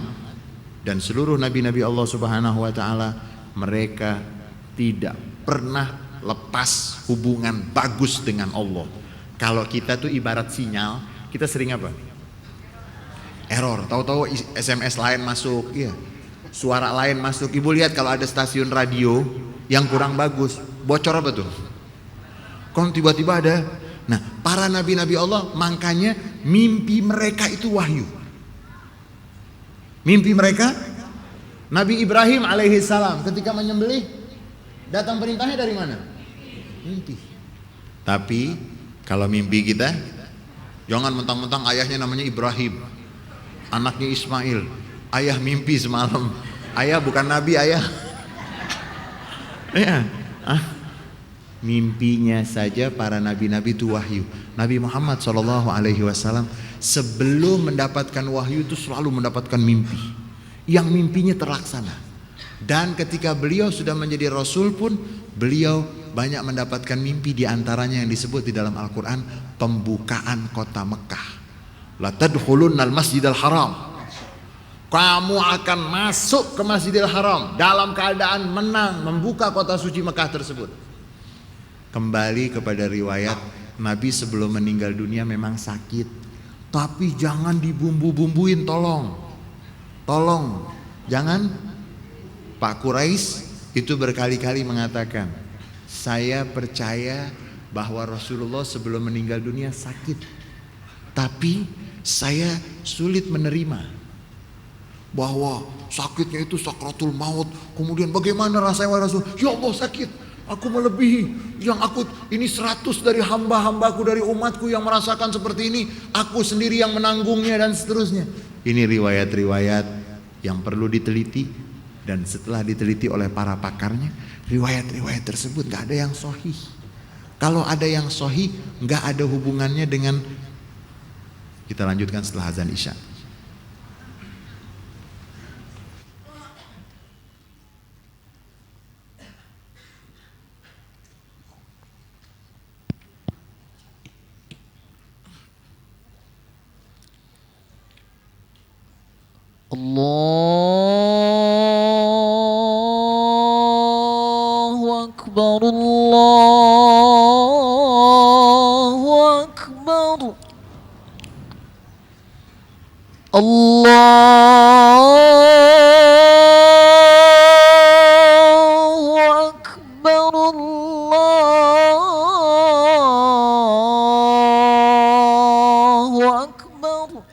dan seluruh nabi-nabi Allah Subhanahu wa taala, mereka tidak pernah lepas hubungan bagus dengan Allah. Kalau kita tuh ibarat sinyal, kita sering apa? Error. Tahu-tahu SMS lain masuk, iya. Suara lain masuk. Ibu lihat kalau ada stasiun radio yang kurang bagus, bocor apa tuh? Kan tiba-tiba ada Nah, para nabi-nabi Allah makanya mimpi mereka itu wahyu. Mimpi mereka, Nabi Ibrahim alaihissalam ketika menyembelih, datang perintahnya dari mana? Mimpi. Tapi kalau mimpi kita, jangan mentang-mentang ayahnya namanya Ibrahim, anaknya Ismail, ayah mimpi semalam. Ayah bukan nabi, ayah. Ya. Mimpinya saja para nabi-nabi itu wahyu. Nabi Muhammad SAW sebelum mendapatkan wahyu itu selalu mendapatkan mimpi yang mimpinya terlaksana. Dan ketika beliau sudah menjadi rasul pun beliau banyak mendapatkan mimpi, di antaranya yang disebut di dalam Al-Quran pembukaan kota Mekah. La tadkhulunnal masjidal haram, kamu akan masuk ke Masjidil Haram dalam keadaan menang membuka kota suci Mekah tersebut. Kembali kepada riwayat, Nabi sebelum meninggal dunia memang sakit, tapi jangan dibumbu-bumbuin, tolong jangan. Pak Quraisy itu berkali-kali mengatakan, saya percaya bahwa Rasulullah sebelum meninggal dunia sakit, tapi saya sulit menerima bahwa sakitnya itu sakratul maut. Kemudian bagaimana rasanya wahai Rasul? Ya Allah, sakit, aku melebihi yang aku ini 100 dari hamba-hambaku, dari umatku yang merasakan seperti ini, aku sendiri yang menanggungnya dan seterusnya. Ini riwayat-riwayat yang perlu diteliti, dan setelah diteliti oleh para pakarnya, riwayat-riwayat tersebut gak ada yang sahih. Kalau ada yang sahih, gak ada hubungannya dengan. Kita lanjutkan setelah azan Isya. Allahu Akbar, Allahu Akbar, Allahu Akbar, Allahu Akbar.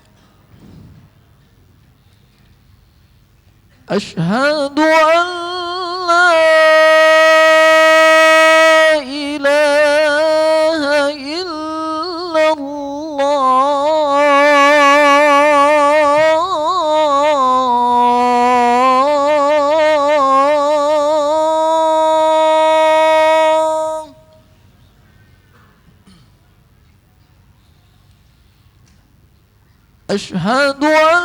Asyhadu an la ilaha illallah. Asyhadu an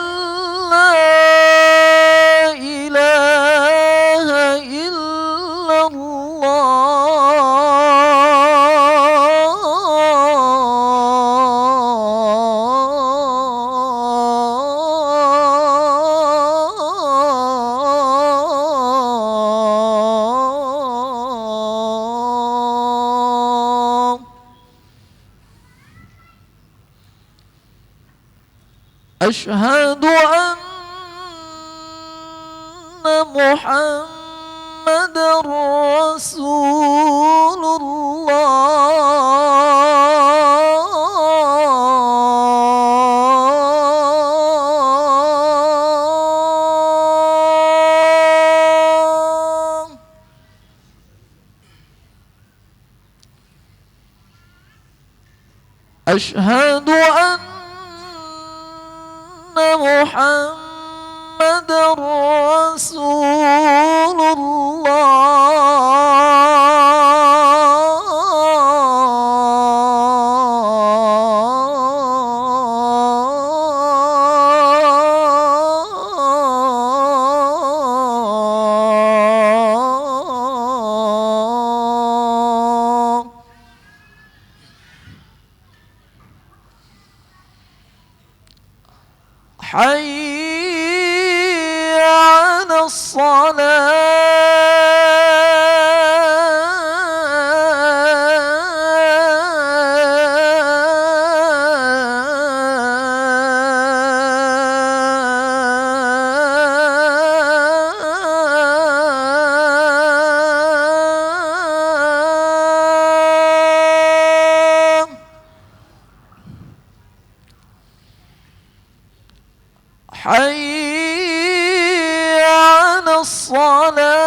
la ilaha illallah. Asyhadu anna Muhammadar Rasulullah. Asyhadu anna Muhammadar Rasulullah. حي على الصلاة. حي على الصلاة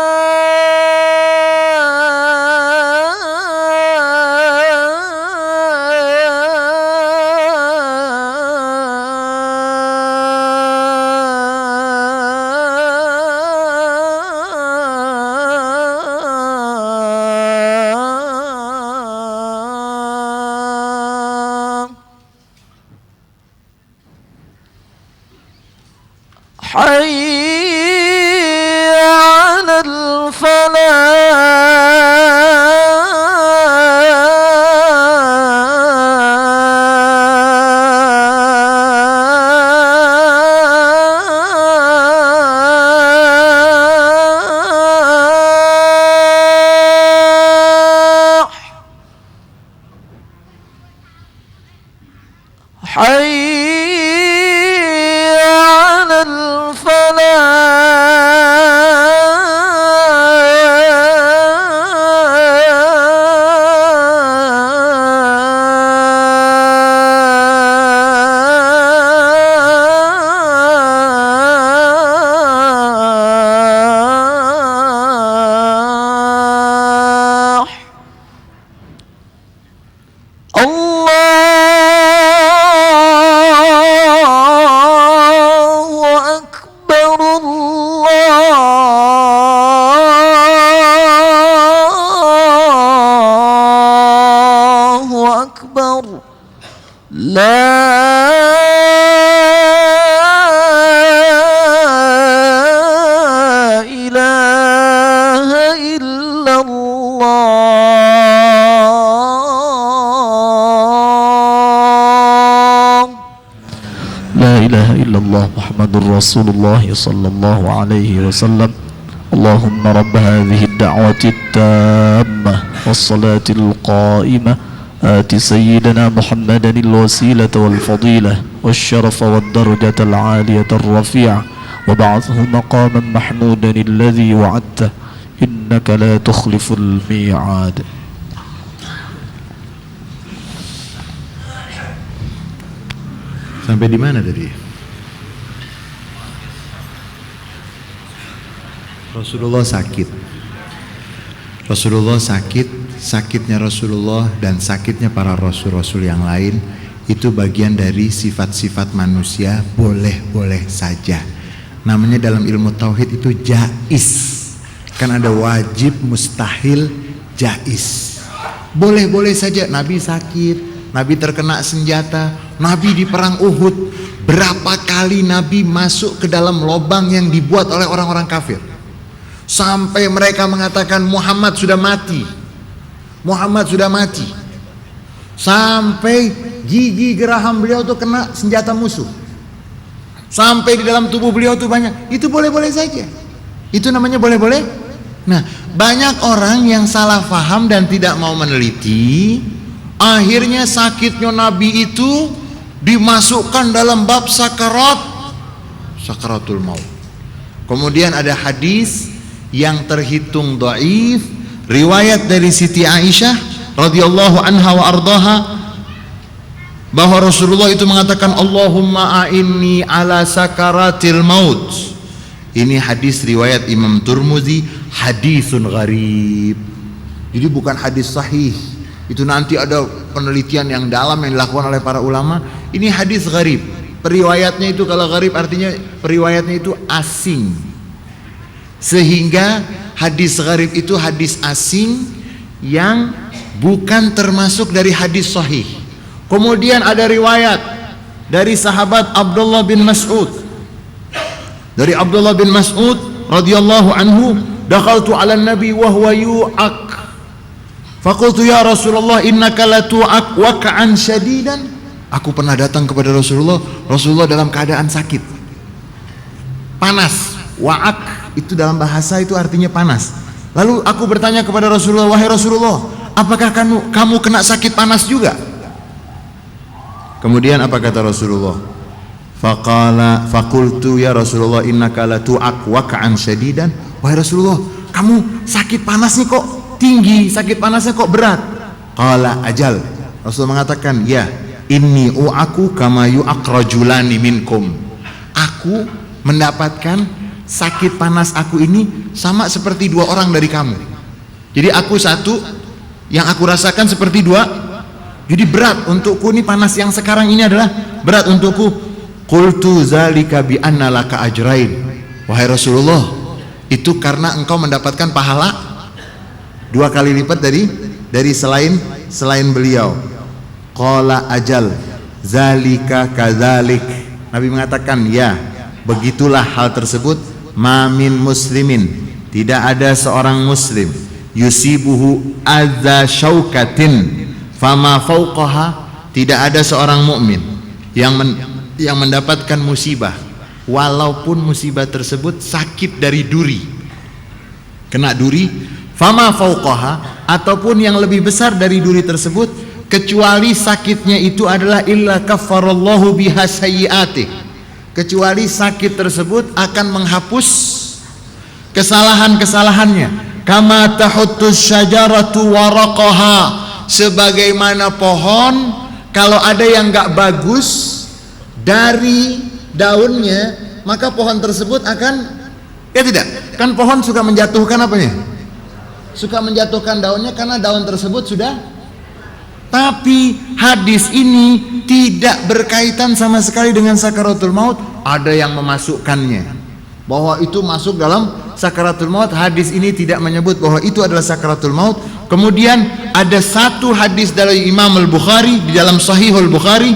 حي على الفلاح حي على الفلاح الله أكبر الله أكبر لا إله إلا الله لا إله إلا الله محمد رسول الله صلى الله عليه وسلم اللهم رب هذه الدعوة التامة والصلاة القائمة آت سيدنا محمدا الوسيلة والفضيلة والشرف والدرجة العالية الرفيعة وبعثه مقاما محمودا الذي وعدته إنك لا تخلف الميعاد. Sampai di mana tadi? Rasulullah sakit. Rasulullah sakit, sakitnya Rasulullah dan sakitnya para rasul-rasul yang lain itu bagian dari sifat-sifat manusia, boleh-boleh saja. Namanya dalam ilmu tauhid itu jaiz. Kan ada wajib, mustahil, jaiz. Boleh-boleh saja. Nabi sakit, Nabi terkena senjata, Nabi di perang Uhud. Berapa kali Nabi masuk ke dalam lubang yang dibuat oleh orang-orang kafir, sampai mereka mengatakan Muhammad sudah mati, Muhammad sudah mati. Sampai gigi geraham beliau tuh kena senjata musuh, sampai di dalam tubuh beliau tuh banyak. Itu boleh-boleh saja. Itu namanya boleh-boleh. Nah, banyak orang yang salah faham dan tidak mau meneliti. Akhirnya sakitnya Nabi itu dimasukkan dalam bab sakaratul maut. Kemudian ada hadis yang terhitung dhaif, riwayat dari Siti Aisyah radhiyallahu anha wa ardaha, bahwa Rasulullah itu mengatakan Allahumma a'inni ala sakaratil maut. Ini hadis riwayat Imam Turmuzi, hadisun gharib. Jadi bukan hadis sahih. Itu nanti ada penelitian yang dalam yang dilakukan oleh para ulama. Ini hadis gharib. Periwayatnya itu, kalau gharib artinya periwayatnya itu asing. Sehingga hadis gharib itu hadis asing yang bukan termasuk dari hadis sahih. Kemudian ada riwayat dari sahabat Abdullah bin Mas'ud. Dari Abdullah bin Mas'ud radhiyallahu anhu, dakhaltu 'ala an-nabi wa huwa yu'ak. Faqultu ya Rasulullah innaka la tu'ak wak'an syadidan. Aku pernah datang kepada Rasulullah, Rasulullah dalam keadaan sakit, panas. Wa'ak itu dalam bahasa itu artinya panas. Lalu aku bertanya kepada Rasulullah, wahai Rasulullah, apakah kamu kena sakit panas juga? Kemudian apa kata Rasulullah? Faqultu ya Rasulullah innaka la tu'ak wak'an syadidan. Wahai Rasulullah, kamu sakit panasnya kok tinggi, sakit panasnya kok berat. Qala ajal. Rasulullah mengatakan, ya, inni u'aku kama yu'ak rajulani minkum. aku mendapatkan sakit panas aku ini sama seperti 2 orang dari kamu. Jadi aku satu, yang aku rasakan seperti 2. Jadi berat untukku ini, panas yang sekarang ini adalah berat untukku. Qultu zalika bi anna laka ajrain. Wahai Rasulullah, itu karena engkau mendapatkan pahala 2 kali lipat dari selain beliau. Qala ajal zalika kadzalik. Nabi mengatakan, ya, begitulah hal tersebut. Ma min muslimin, tidak ada seorang muslim yusibuhu adza syaukatin fama fauqaha, tidak ada seorang mukmin yang mendapatkan musibah walaupun musibah tersebut sakit dari duri, kena duri, fama fauqaha, ataupun yang lebih besar dari duri tersebut, kecuali sakitnya itu adalah illa kaffarallahu biha sayyi'atih, kecuali sakit tersebut akan menghapus kesalahan-kesalahannya. Kama tahuttus syajaratu waraqaha, sebagaimana pohon kalau ada yang gak bagus dari daunnya, maka pohon tersebut akan, ya tidak, kan pohon suka menjatuhkan apanya? Suka menjatuhkan daunnya karena daun tersebut sudah. Tapi hadis ini tidak berkaitan sama sekali dengan sakaratul maut. Ada yang memasukkannya bahwa itu masuk dalam sakaratul maut. Hadis ini tidak menyebut bahwa itu adalah sakaratul maut. Kemudian ada satu hadis dari Imam Al-Bukhari di dalam Sahihul Bukhari.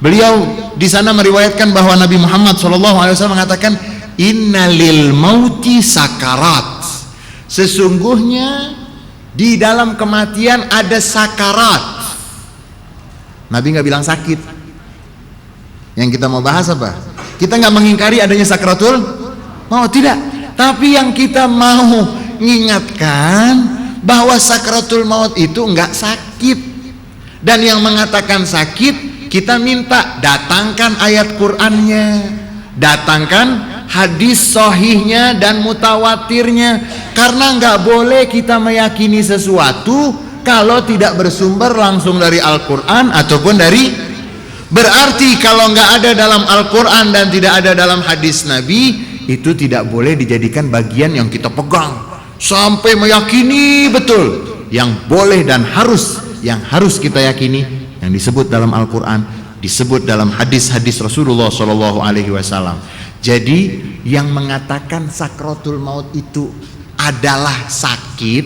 Beliau di sana meriwayatkan bahwa Nabi Muhammad SAW mengatakan, innalil mauti sakarat. Sesungguhnya di dalam kematian ada sakarat. Nabi nggak bilang sakit. Yang kita mau bahas apa? Kita nggak mengingkari adanya sakaratul maut, tidak. Tapi yang kita mau mengingatkan bahwa sakaratul maut itu nggak sakit. Dan yang mengatakan sakit, kita minta datangkan ayat Qur'annya, datangkan hadis sahihnya dan mutawatirnya. Karena nggak boleh kita meyakini sesuatu kalau tidak bersumber langsung dari Al-Quran ataupun dari, berarti kalau nggak ada dalam Al-Quran dan tidak ada dalam hadis Nabi, itu tidak boleh dijadikan bagian yang kita pegang sampai meyakini betul. Yang boleh dan yang harus kita yakini, yang disebut dalam Al-Quran, disebut dalam hadis-hadis Rasulullah SAW. Jadi yang mengatakan sakratul maut itu adalah sakit,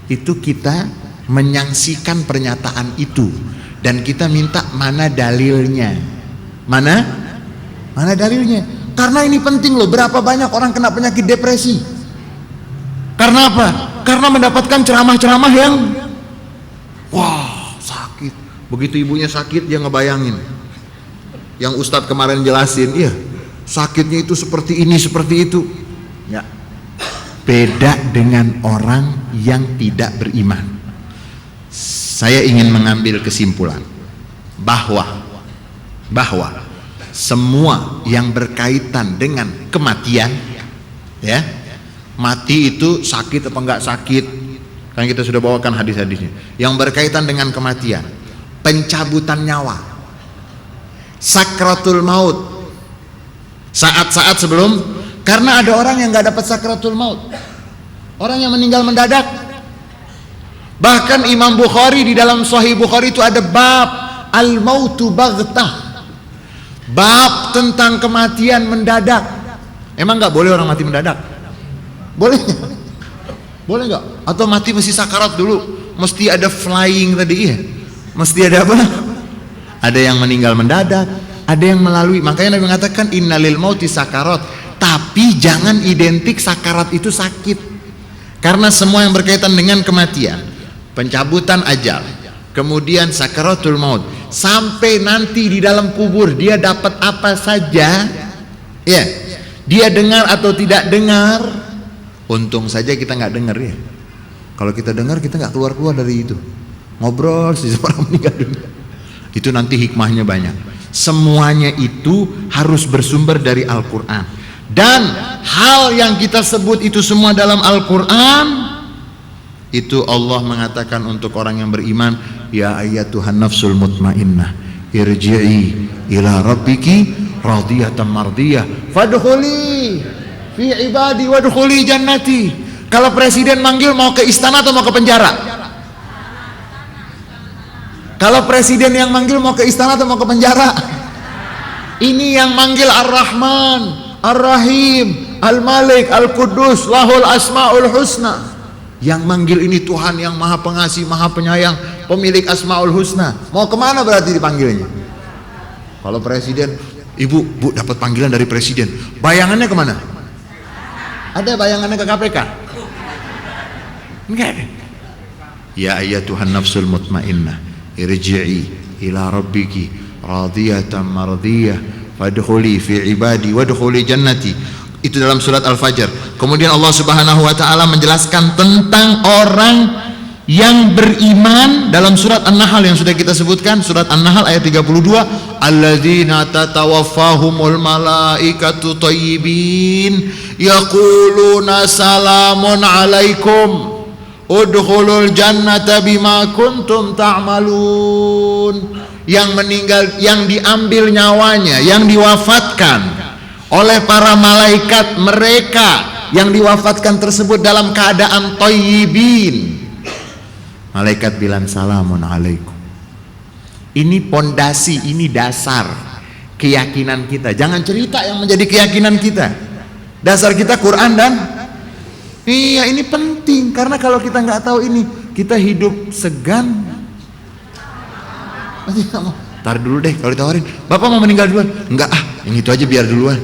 itu kita menyaksikan pernyataan itu, dan kita minta mana dalilnya, mana dalilnya. Karena ini penting loh. Berapa banyak orang kena penyakit depresi? Karena apa? Karena mendapatkan ceramah-ceramah yang wah sakit. Begitu ibunya sakit, dia ngebayangin yang Ustadz kemarin jelasin, iya sakitnya itu seperti ini, seperti itu. Ya, beda dengan orang yang tidak beriman. Saya ingin mengambil kesimpulan bahwa semua yang berkaitan dengan kematian, ya, mati itu sakit apa enggak sakit, kan kita sudah bawakan hadis-hadisnya. Yang berkaitan dengan kematian, pencabutan nyawa, sakratul maut, saat-saat sebelum, karena ada orang yang nggak dapat sakratul maut, orang yang meninggal mendadak. Bahkan Imam Bukhari di dalam Sahih Bukhari itu ada bab al-mautu baghtah, bab tentang kematian mendadak. Emang nggak boleh orang mati mendadak? Boleh? Boleh nggak? Atau mati mesti sakarat dulu? Mesti ada flying tadi ya? Mesti ada apa? Ada yang meninggal mendadak, ada yang melalui. Makanya Nabi mengatakan innalil mauti sakarat. Tapi jangan identik sakarat itu sakit. Karena semua yang berkaitan dengan kematian, pencabutan ajal, kemudian sakaratul maut, sampai nanti di dalam kubur dia dapat apa saja, ya, dia dengar atau tidak dengar. Untung saja kita nggak dengar ya. Kalau kita dengar, kita nggak keluar dari itu. Ngobrol sih orang meninggal dunia. Itu nanti hikmahnya banyak. Semuanya itu harus bersumber dari Al-Quran. Dan hal yang kita sebut itu semua dalam Al-Quran, itu Allah mengatakan untuk orang yang beriman, ya ayyatuhan nafsul mutmainnah irji'i ila rabbiki radiyatan mardiyah fadkhuli fi ibadi wadkhuli jannati. Kalau presiden manggil mau ke istana atau mau ke penjara? Kalau presiden yang manggil mau ke istana atau mau ke penjara? Ini yang manggil Ar-Rahman, Ar-Rahim, Al-Malik, Al-Quddus, Lahul Asma'ul Husna. Yang manggil ini Tuhan yang Maha Pengasih, Maha Penyayang, pemilik Asma'ul Husna. Mau kemana berarti dipanggilnya? Kalau presiden, ibu, bu dapat panggilan dari presiden, bayangannya kemana? Ada bayangannya ke KPK? Enggak ada. Ya ayyatuhan nafsul mutmainnah, irji'i ila rabbiki radiyatan mardiyah fadkhuli fi ibadi wadkhuli jannati. Itu dalam surat Al-Fajr. Kemudian Allah Subhanahu wa taala menjelaskan tentang orang yang beriman dalam surat An-Nahl yang sudah kita sebutkan, surat An-Nahl ayat 32, alladzina tatawaffahumul malaikatu thayyibin yaquluna salamun alaikum udkhulul jannata bima kuntum ta'malun. Yang meninggal, yang diambil nyawanya, yang diwafatkan oleh para malaikat, mereka yang diwafatkan tersebut dalam keadaan thayyibin. Malaikat bilang salamun alaikum. Ini pondasi, ini dasar keyakinan kita. Jangan cerita yang menjadi keyakinan kita. Dasar kita Quran dan iya, ini penting karena kalau kita nggak tahu ini, kita hidup segan. Tar dulu deh, kalau ditawarin, Bapak mau meninggal duluan? Enggak ah, yang itu aja biar duluan.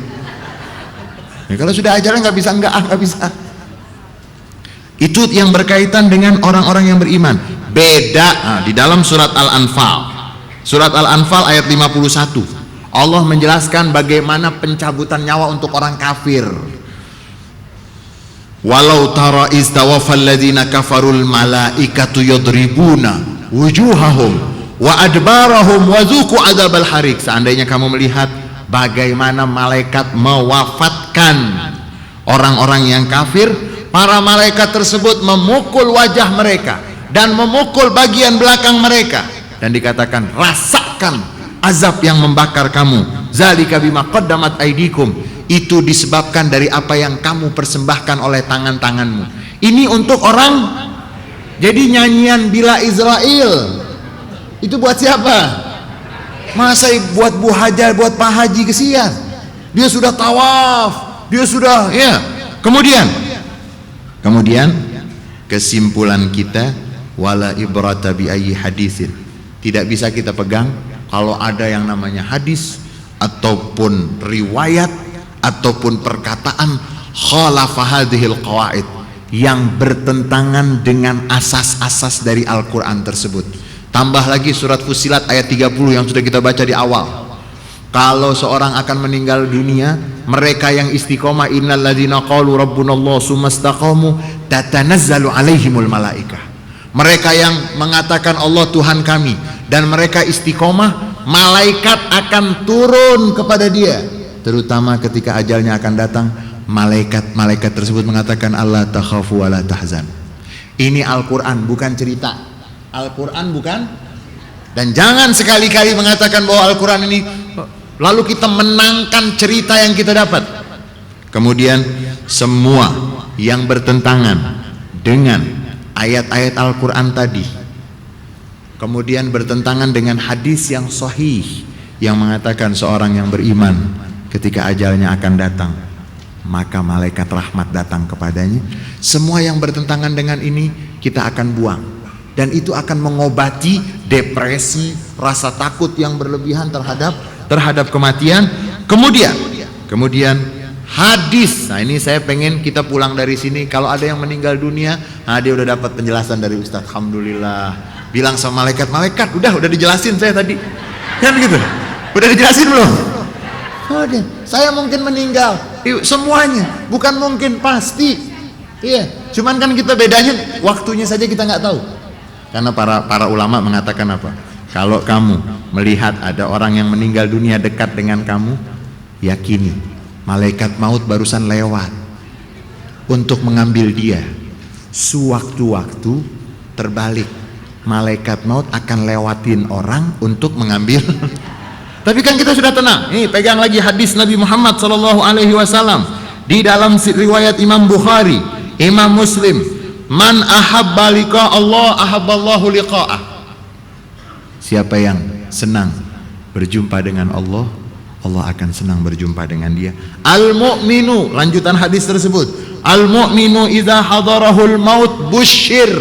Ya, kalau sudah ajaran nggak bisa, nggak bisa. Itu yang berkaitan dengan orang-orang yang beriman. Beda di dalam surat Al-Anfal. Surat Al-Anfal ayat 51. Allah menjelaskan bagaimana pencabutan nyawa untuk orang kafir. Walau tara istawaffal ladzina kafarul malaikatu yadribuna wujuhahum wa adbarahum wa dzuqu adzabal harik. Seandainya kamu melihat bagaimana malaikat mewafatkan orang-orang yang kafir, para malaikat tersebut memukul wajah mereka dan memukul bagian belakang mereka, dan dikatakan rasakan azab yang membakar kamu. Zalika bima qaddamat aidikum. Itu disebabkan dari apa yang kamu persembahkan oleh tangan-tanganmu. Ini untuk orang. Jadi nyanyian Bila Israel itu buat siapa? Masa buat Bu Hajar, buat Pak Haji, kesian. Dia sudah tawaf, dia sudah ya. Kemudian kesimpulan kita, wala ibrata bi ayyi hadisin. Tidak bisa kita pegang kalau ada yang namanya hadis ataupun riwayat ataupun perkataan khalafa hadhil qawaid yang bertentangan dengan asas-asas dari Al-Qur'an tersebut. Tambah lagi surat Fussilat ayat 30 yang sudah kita baca di awal. Kalau seorang akan meninggal dunia, mereka yang istiqomah, innal ladzina qalu rabbunallah tsumastaqamu tatanazzalu alaihimul malaikah. Mereka yang mengatakan Allah Tuhan kami dan mereka istiqomah, malaikat akan turun kepada dia. Terutama ketika ajalnya akan datang, malaikat tersebut mengatakan Allah takhafu wa la tahzan. Ini Al-Qur'an, bukan cerita. Al-Quran bukan. Dan jangan sekali-kali mengatakan bahwa Al-Quran ini lalu kita menangkan cerita yang kita dapat. Kemudian semua yang bertentangan dengan ayat-ayat Al-Quran tadi, kemudian bertentangan dengan hadis yang sahih yang mengatakan seorang yang beriman ketika ajalnya akan datang maka malaikat rahmat datang kepadanya. Semua yang bertentangan dengan ini kita akan buang. Dan itu akan mengobati depresi, rasa takut yang berlebihan terhadap kematian. Kemudian hadis. Nah ini saya pengen kita pulang dari sini, kalau ada yang meninggal dunia, nah dia udah dapat penjelasan dari Ustadz, alhamdulillah. Bilang sama malaikat, udah dijelasin saya tadi. Kan begitu? Udah dijelasin belum? Oke, saya mungkin meninggal. Semuanya, bukan mungkin, pasti. Iya, cuman kan kita bedanya waktunya saja kita nggak tahu. Karena para ulama mengatakan apa? Kalau kamu melihat ada orang yang meninggal dunia dekat dengan kamu, yakini malaikat maut barusan lewat untuk mengambil dia. Sewaktu-waktu terbalik, malaikat maut akan lewatin orang untuk mengambil. Tapi kan kita sudah tenang. Nih, pegang lagi hadis Nabi Muhammad sallallahu alaihi wasallam di dalam riwayat Imam Bukhari, Imam Muslim. Man ahabba liqa Allah ahabballahu liqa'ah. Siapa yang senang berjumpa dengan Allah, Allah akan senang berjumpa dengan dia. Al-mu'minu, lanjutan hadis tersebut. Al-mu'minu idza hadarahul maut busyir.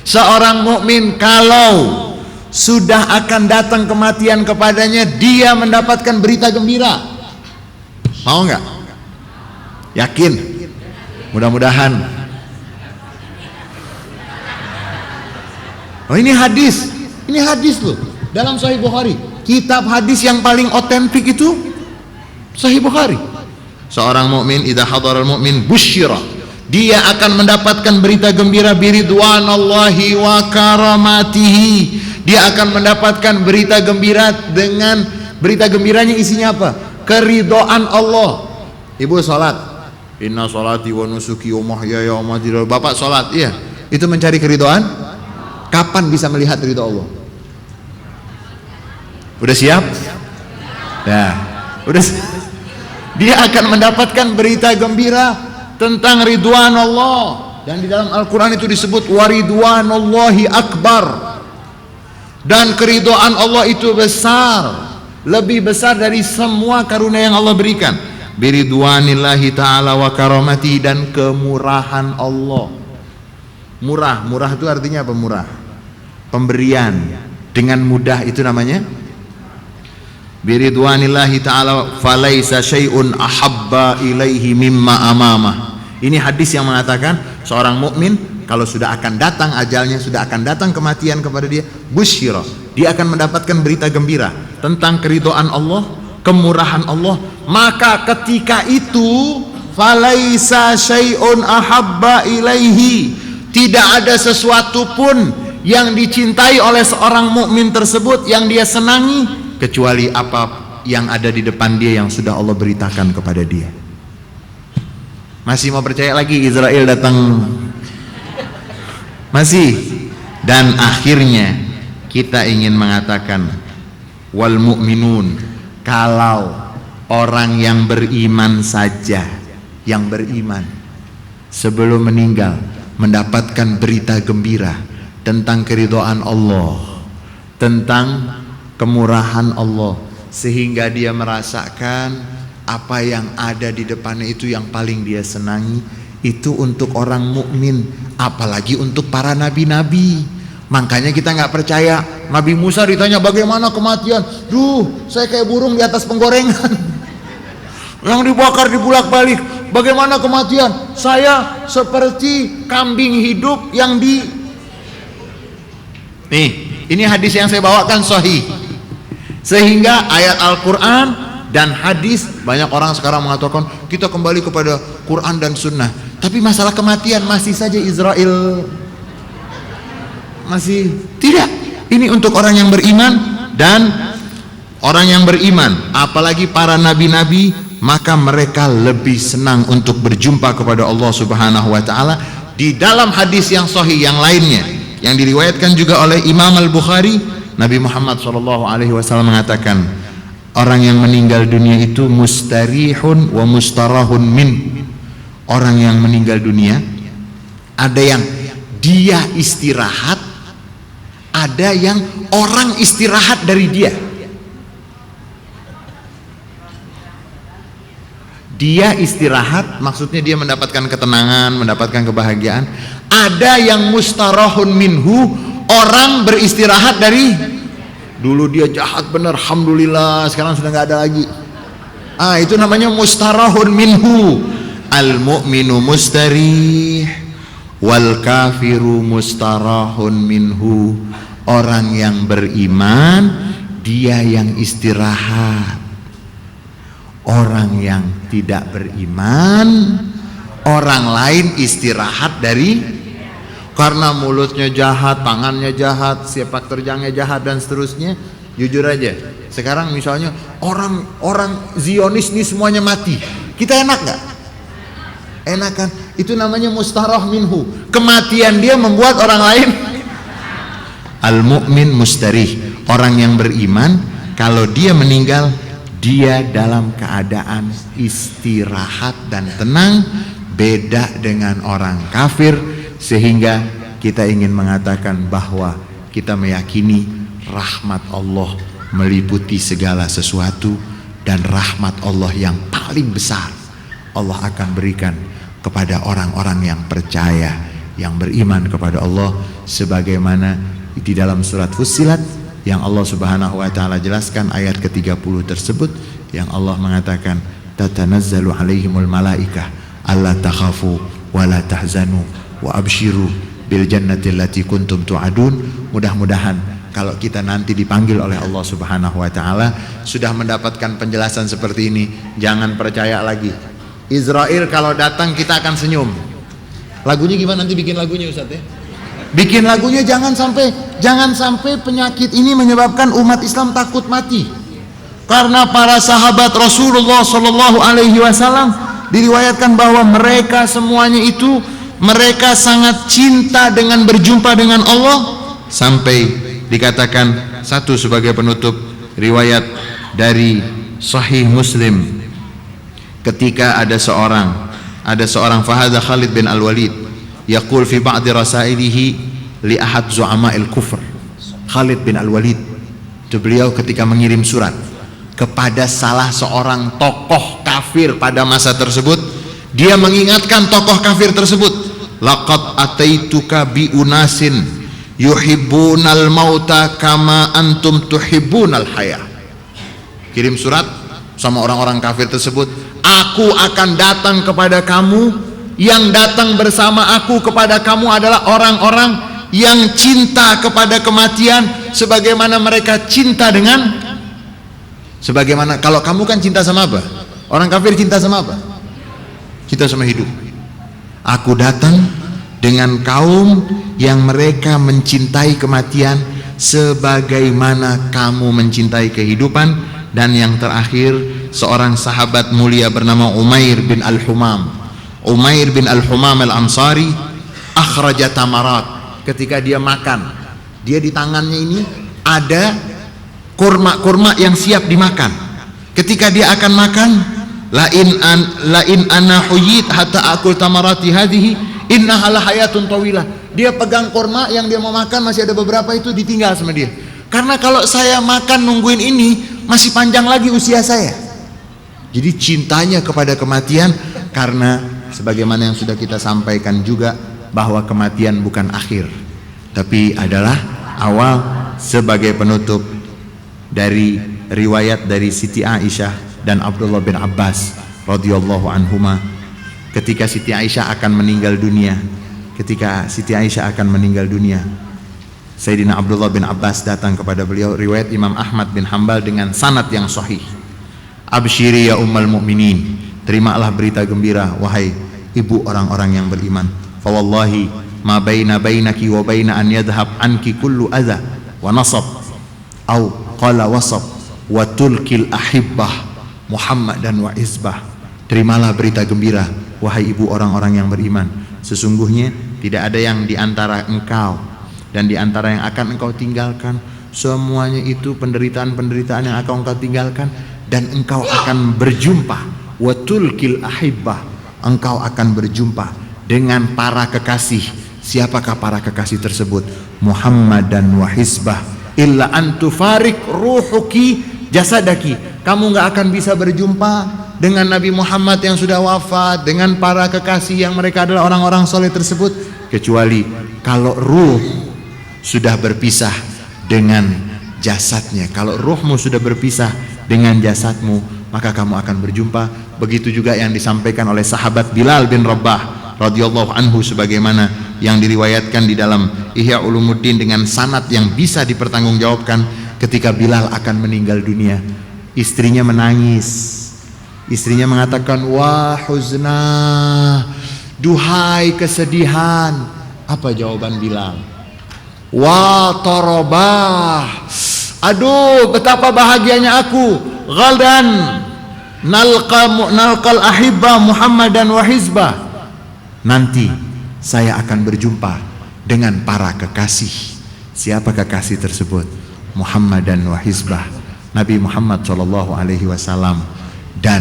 Seorang mukmin kalau sudah akan datang kematian kepadanya, dia mendapatkan berita gembira. Mau nggak? Yakin? Mudah-mudahan. Oh, ini hadis loh dalam Sahih Bukhari. Kitab hadis yang paling otentik itu Sahih Bukhari. Seorang mukmin idza hadaral mu'min busyira, dia akan mendapatkan berita gembira biridwanallahi wa karamatihi. Dia akan mendapatkan berita gembira dengan berita gembiranya isinya apa? Keridhaan Allah. Ibu salat, inna salati wa nusuki wa mahyaya wa mamati. Bapak salat, iya. Itu mencari keridhaan. Kapan bisa melihat ridha Allah? Udah siap? Ya, udah. Dia akan mendapatkan berita gembira tentang ridwan Allah, dan di dalam Al-Quran itu disebut waridwanullahi akbar. Dan keridhaan Allah itu besar, lebih besar dari semua karunia yang Allah berikan. Biridwanillahi ta'ala wa karamati, dan kemurahan Allah. Murah itu artinya apa? Murah, pemberian dengan mudah, itu namanya biridwanillahi ta'ala falaisa syai'un ahabba ilaihi mimma amamah. Ini hadis yang mengatakan seorang mukmin kalau sudah akan datang ajalnya, sudah akan datang kematian kepada dia, busyira, dia akan mendapatkan berita gembira tentang keridhaan Allah, kemurahan Allah. Maka ketika itu falaisa syai'un ahabba ilaihi, tidak ada sesuatu pun yang dicintai oleh seorang mukmin tersebut, yang dia senangi, kecuali apa yang ada di depan dia yang sudah Allah beritakan kepada dia. Masih mau percaya lagi Israel datang? Masih. Dan akhirnya kita ingin mengatakan wal mu'minun, kalau orang yang beriman saja, yang beriman sebelum meninggal mendapatkan berita gembira tentang keridhaan Allah, tentang kemurahan Allah, sehingga dia merasakan apa yang ada di depannya itu yang paling dia senangi. Itu untuk orang mukmin, apalagi untuk para nabi-nabi. Makanya kita nggak percaya Nabi Musa ditanya bagaimana kematian, saya kayak burung di atas penggorengan yang dibakar dibulak-balik. Bagaimana kematian? Saya seperti kambing hidup yang di... Nih, ini hadis yang saya bawakan sahih. Sehingga ayat Al-Quran dan hadis, banyak orang sekarang mengatakan kita kembali kepada Quran dan Sunnah. Tapi masalah kematian masih saja Israel masih tidak. Ini untuk orang yang beriman, dan orang yang beriman, apalagi para nabi-nabi, maka mereka lebih senang untuk berjumpa kepada Allah Subhanahu wa taala. Di dalam hadis yang sahih yang lainnya yang diriwayatkan juga oleh Imam Al-Bukhari, Nabi Muhammad SAW mengatakan, orang yang meninggal dunia itu mustarihun wa mustarahun min. Orang yang meninggal dunia, ada yang dia istirahat, ada yang orang istirahat dari dia. Dia istirahat, maksudnya dia mendapatkan ketenangan, mendapatkan kebahagiaan. Ada yang mustarahun minhu, orang beristirahat dari, dulu dia jahat benar, alhamdulillah, sekarang sudah nggak ada lagi. Itu namanya mustarahun minhu. Al mu'minu mustarih wal kafiru mustarahun minhu. Orang yang beriman, dia yang istirahat. Orang yang tidak beriman, orang lain istirahat dari, karena mulutnya jahat, tangannya jahat, sepak terjangnya jahat, dan seterusnya. Jujur aja, sekarang misalnya orang Zionis ini semuanya mati, kita enak nggak? Enak kan? Itu namanya mustarah minhu. Kematian dia membuat orang lain. Al mu'min mustarih, orang yang beriman kalau dia meninggal, dia dalam keadaan istirahat dan tenang, beda dengan orang kafir. Sehingga kita ingin mengatakan bahwa kita meyakini rahmat Allah meliputi segala sesuatu, dan rahmat Allah yang paling besar Allah akan berikan kepada orang-orang yang percaya, yang beriman kepada Allah, sebagaimana di dalam surat Fussilat yang Allah Subhanahu wa taala jelaskan ayat ke-30 tersebut, yang Allah mengatakan tatanazzalu alaihimul malaikah alla takhafu wa la tahzanu wa abshiru bil jannati allati kuntum tu'adun. Mudah-mudahan kalau kita nanti dipanggil oleh Allah Subhanahu wa taala sudah mendapatkan penjelasan seperti ini, jangan percaya lagi Israel kalau datang kita akan senyum. Lagunya gimana nanti bikin lagunya Ustaz ya? Bikin lagunya jangan sampai penyakit ini menyebabkan umat Islam takut mati. Karena para sahabat Rasulullah Shallallahu alaihi wasallam diriwayatkan bahwa mereka semuanya itu mereka sangat cinta dengan berjumpa dengan Allah, sampai dikatakan satu sebagai penutup riwayat dari Sahih Muslim, ketika ada seorang fahadha Khalid bin Al-Walid yaqul fi ba'di rasailihi li ahad zu'ama'il kufr. Khalid bin Al-Walid itu beliau ketika mengirim surat kepada salah seorang tokoh kafir pada masa tersebut, dia mengingatkan tokoh kafir tersebut, laqad ataituka bi unasin yuhibbunal mauta kama antum tuhibbunal haya. Kirim surat sama orang-orang kafir tersebut, aku akan datang kepada kamu, yang datang bersama aku kepada kamu adalah orang-orang yang cinta kepada kematian sebagaimana mereka cinta dengan, sebagaimana kalau kamu kan cinta sama apa? Orang kafir cinta sama apa? Cinta sama hidup. Aku datang dengan kaum yang mereka mencintai kematian sebagaimana kamu mencintai kehidupan. Dan yang terakhir, seorang sahabat mulia bernama Umair bin Al-Humam. Umair bin Al-Humam Al-Ansari akhraja tamarat. Ketika dia makan, dia di tangannya ini ada kurma-kurma yang siap dimakan. Ketika dia akan makan, lain ana huyit hatta akul tamarati hadhihi innaha lahayatun tawilah. Dia pegang kurma yang dia mau makan, masih ada beberapa itu ditinggal sama dia. Karena kalau saya makan nungguin ini masih panjang lagi usia saya. Jadi cintanya kepada kematian, karena sebagaimana yang sudah kita sampaikan juga bahwa kematian bukan akhir, tapi adalah awal. Sebagai penutup dari riwayat dari Siti Aisyah dan Abdullah bin Abbas radhiyallahu anhuma, ketika Siti Aisyah akan meninggal dunia, Sayyidina Abdullah bin Abbas datang kepada beliau, riwayat Imam Ahmad bin Hanbal dengan sanad yang sahih. Absyiri ya ummul mukminin, terimalah berita gembira wahai ibu orang-orang yang beriman. Fa wallahi ma bainaki wa baina an yadhhab anki kullu adha wa nasab au qala wasab wa tulkil ahibbah Muhammadan wa isbah. Terimalah berita gembira wahai ibu orang-orang yang beriman, sesungguhnya tidak ada yang di antara engkau dan di antara yang akan engkau tinggalkan, semuanya itu penderitaan-penderitaan yang akan engkau tinggalkan, dan engkau akan berjumpa wa tulkil ahibbah, engkau akan berjumpa dengan para kekasih. Siapakah para kekasih tersebut? Muhammadan wa hisbah illa an tufarik ruhuki jasadaki. Kamu nggak akan bisa berjumpa dengan Nabi Muhammad yang sudah wafat, dengan para kekasih yang mereka adalah orang-orang soleh tersebut, kecuali kalau ruh sudah berpisah dengan jasadnya. Kalau ruhmu sudah berpisah dengan jasadmu, maka kamu akan berjumpa. Begitu juga yang disampaikan oleh sahabat Bilal bin Rabah radhiyallahu anhu, sebagaimana yang diriwayatkan di dalam Ihya Ulumuddin dengan sanad yang bisa dipertanggungjawabkan. Ketika Bilal akan meninggal dunia, istrinya menangis. Istrinya mengatakan, wah huzna, duhai kesedihan. Apa jawaban Bilal? Wah tarobah, aduh betapa bahagianya aku. Ghaldan nalqal ahibba Muhammadan wa hizbah. Nanti saya akan berjumpa dengan para kekasih. Siapa kekasih tersebut? Muhammadan wa hizbah, Nabi Muhammad sallallahu alaihi wasallam dan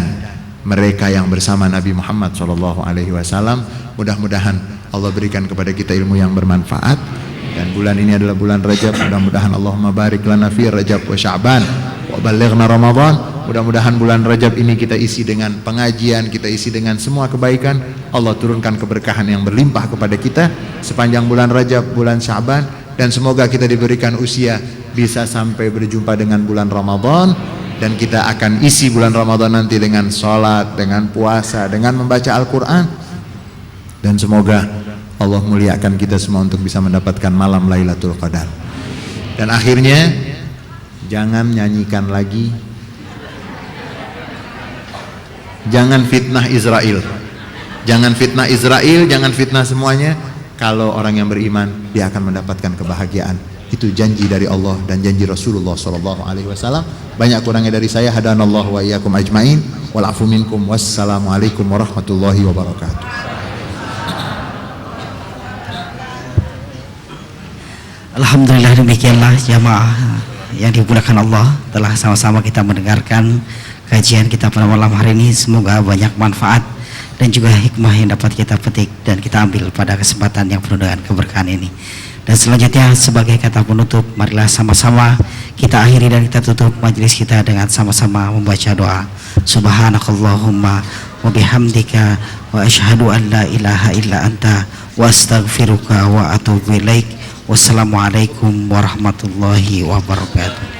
mereka yang bersama Nabi Muhammad sallallahu alaihi wasallam. Mudah-mudahan Allah berikan kepada kita ilmu yang bermanfaat, dan bulan ini adalah bulan Rajab. Mudah-mudahan Allahumma barik lana fi Rajab wa Sya'ban wa balighna Ramadan. Mudah-mudahan bulan Rajab ini kita isi dengan pengajian, kita isi dengan semua kebaikan. Allah turunkan keberkahan yang berlimpah kepada kita sepanjang bulan Rajab, bulan Sya'ban, dan semoga kita diberikan usia bisa sampai berjumpa dengan bulan Ramadan, dan kita akan isi bulan Ramadan nanti dengan sholat, dengan puasa, dengan membaca Al-Quran, dan semoga Allah muliakan kita semua untuk bisa mendapatkan malam Lailatul Qadar. Dan akhirnya, jangan nyanyikan lagi, jangan fitnah Israel, jangan fitnah Israel, jangan fitnah semuanya. Kalau orang yang beriman, dia akan mendapatkan kebahagiaan. Itu janji dari Allah dan janji Rasulullah sallallahu alaihi wasallam. Banyak kurangnya dari saya. Hadanallahu wa iyyakum ajmain. Wal afu minkum. Wassalamualaikum warahmatullahi wabarakatuh. Alhamdulillah, demikianlah jamaah yang dimuliakan Allah, telah sama-sama kita mendengarkan kajian kita pada malam hari ini. Semoga banyak manfaat dan juga hikmah yang dapat kita petik dan kita ambil pada kesempatan yang penuh dengan keberkahan ini. Dan selanjutnya sebagai kata penutup, marilah sama-sama kita akhiri dan kita tutup majelis kita dengan sama-sama membaca doa. Subhanakallahumma wa bihamdika wa asyhadu an la ilaha illa anta wa astaghfiruka wa atubu ilaik. Wassalamualaikum warahmatullahi wabarakatuh.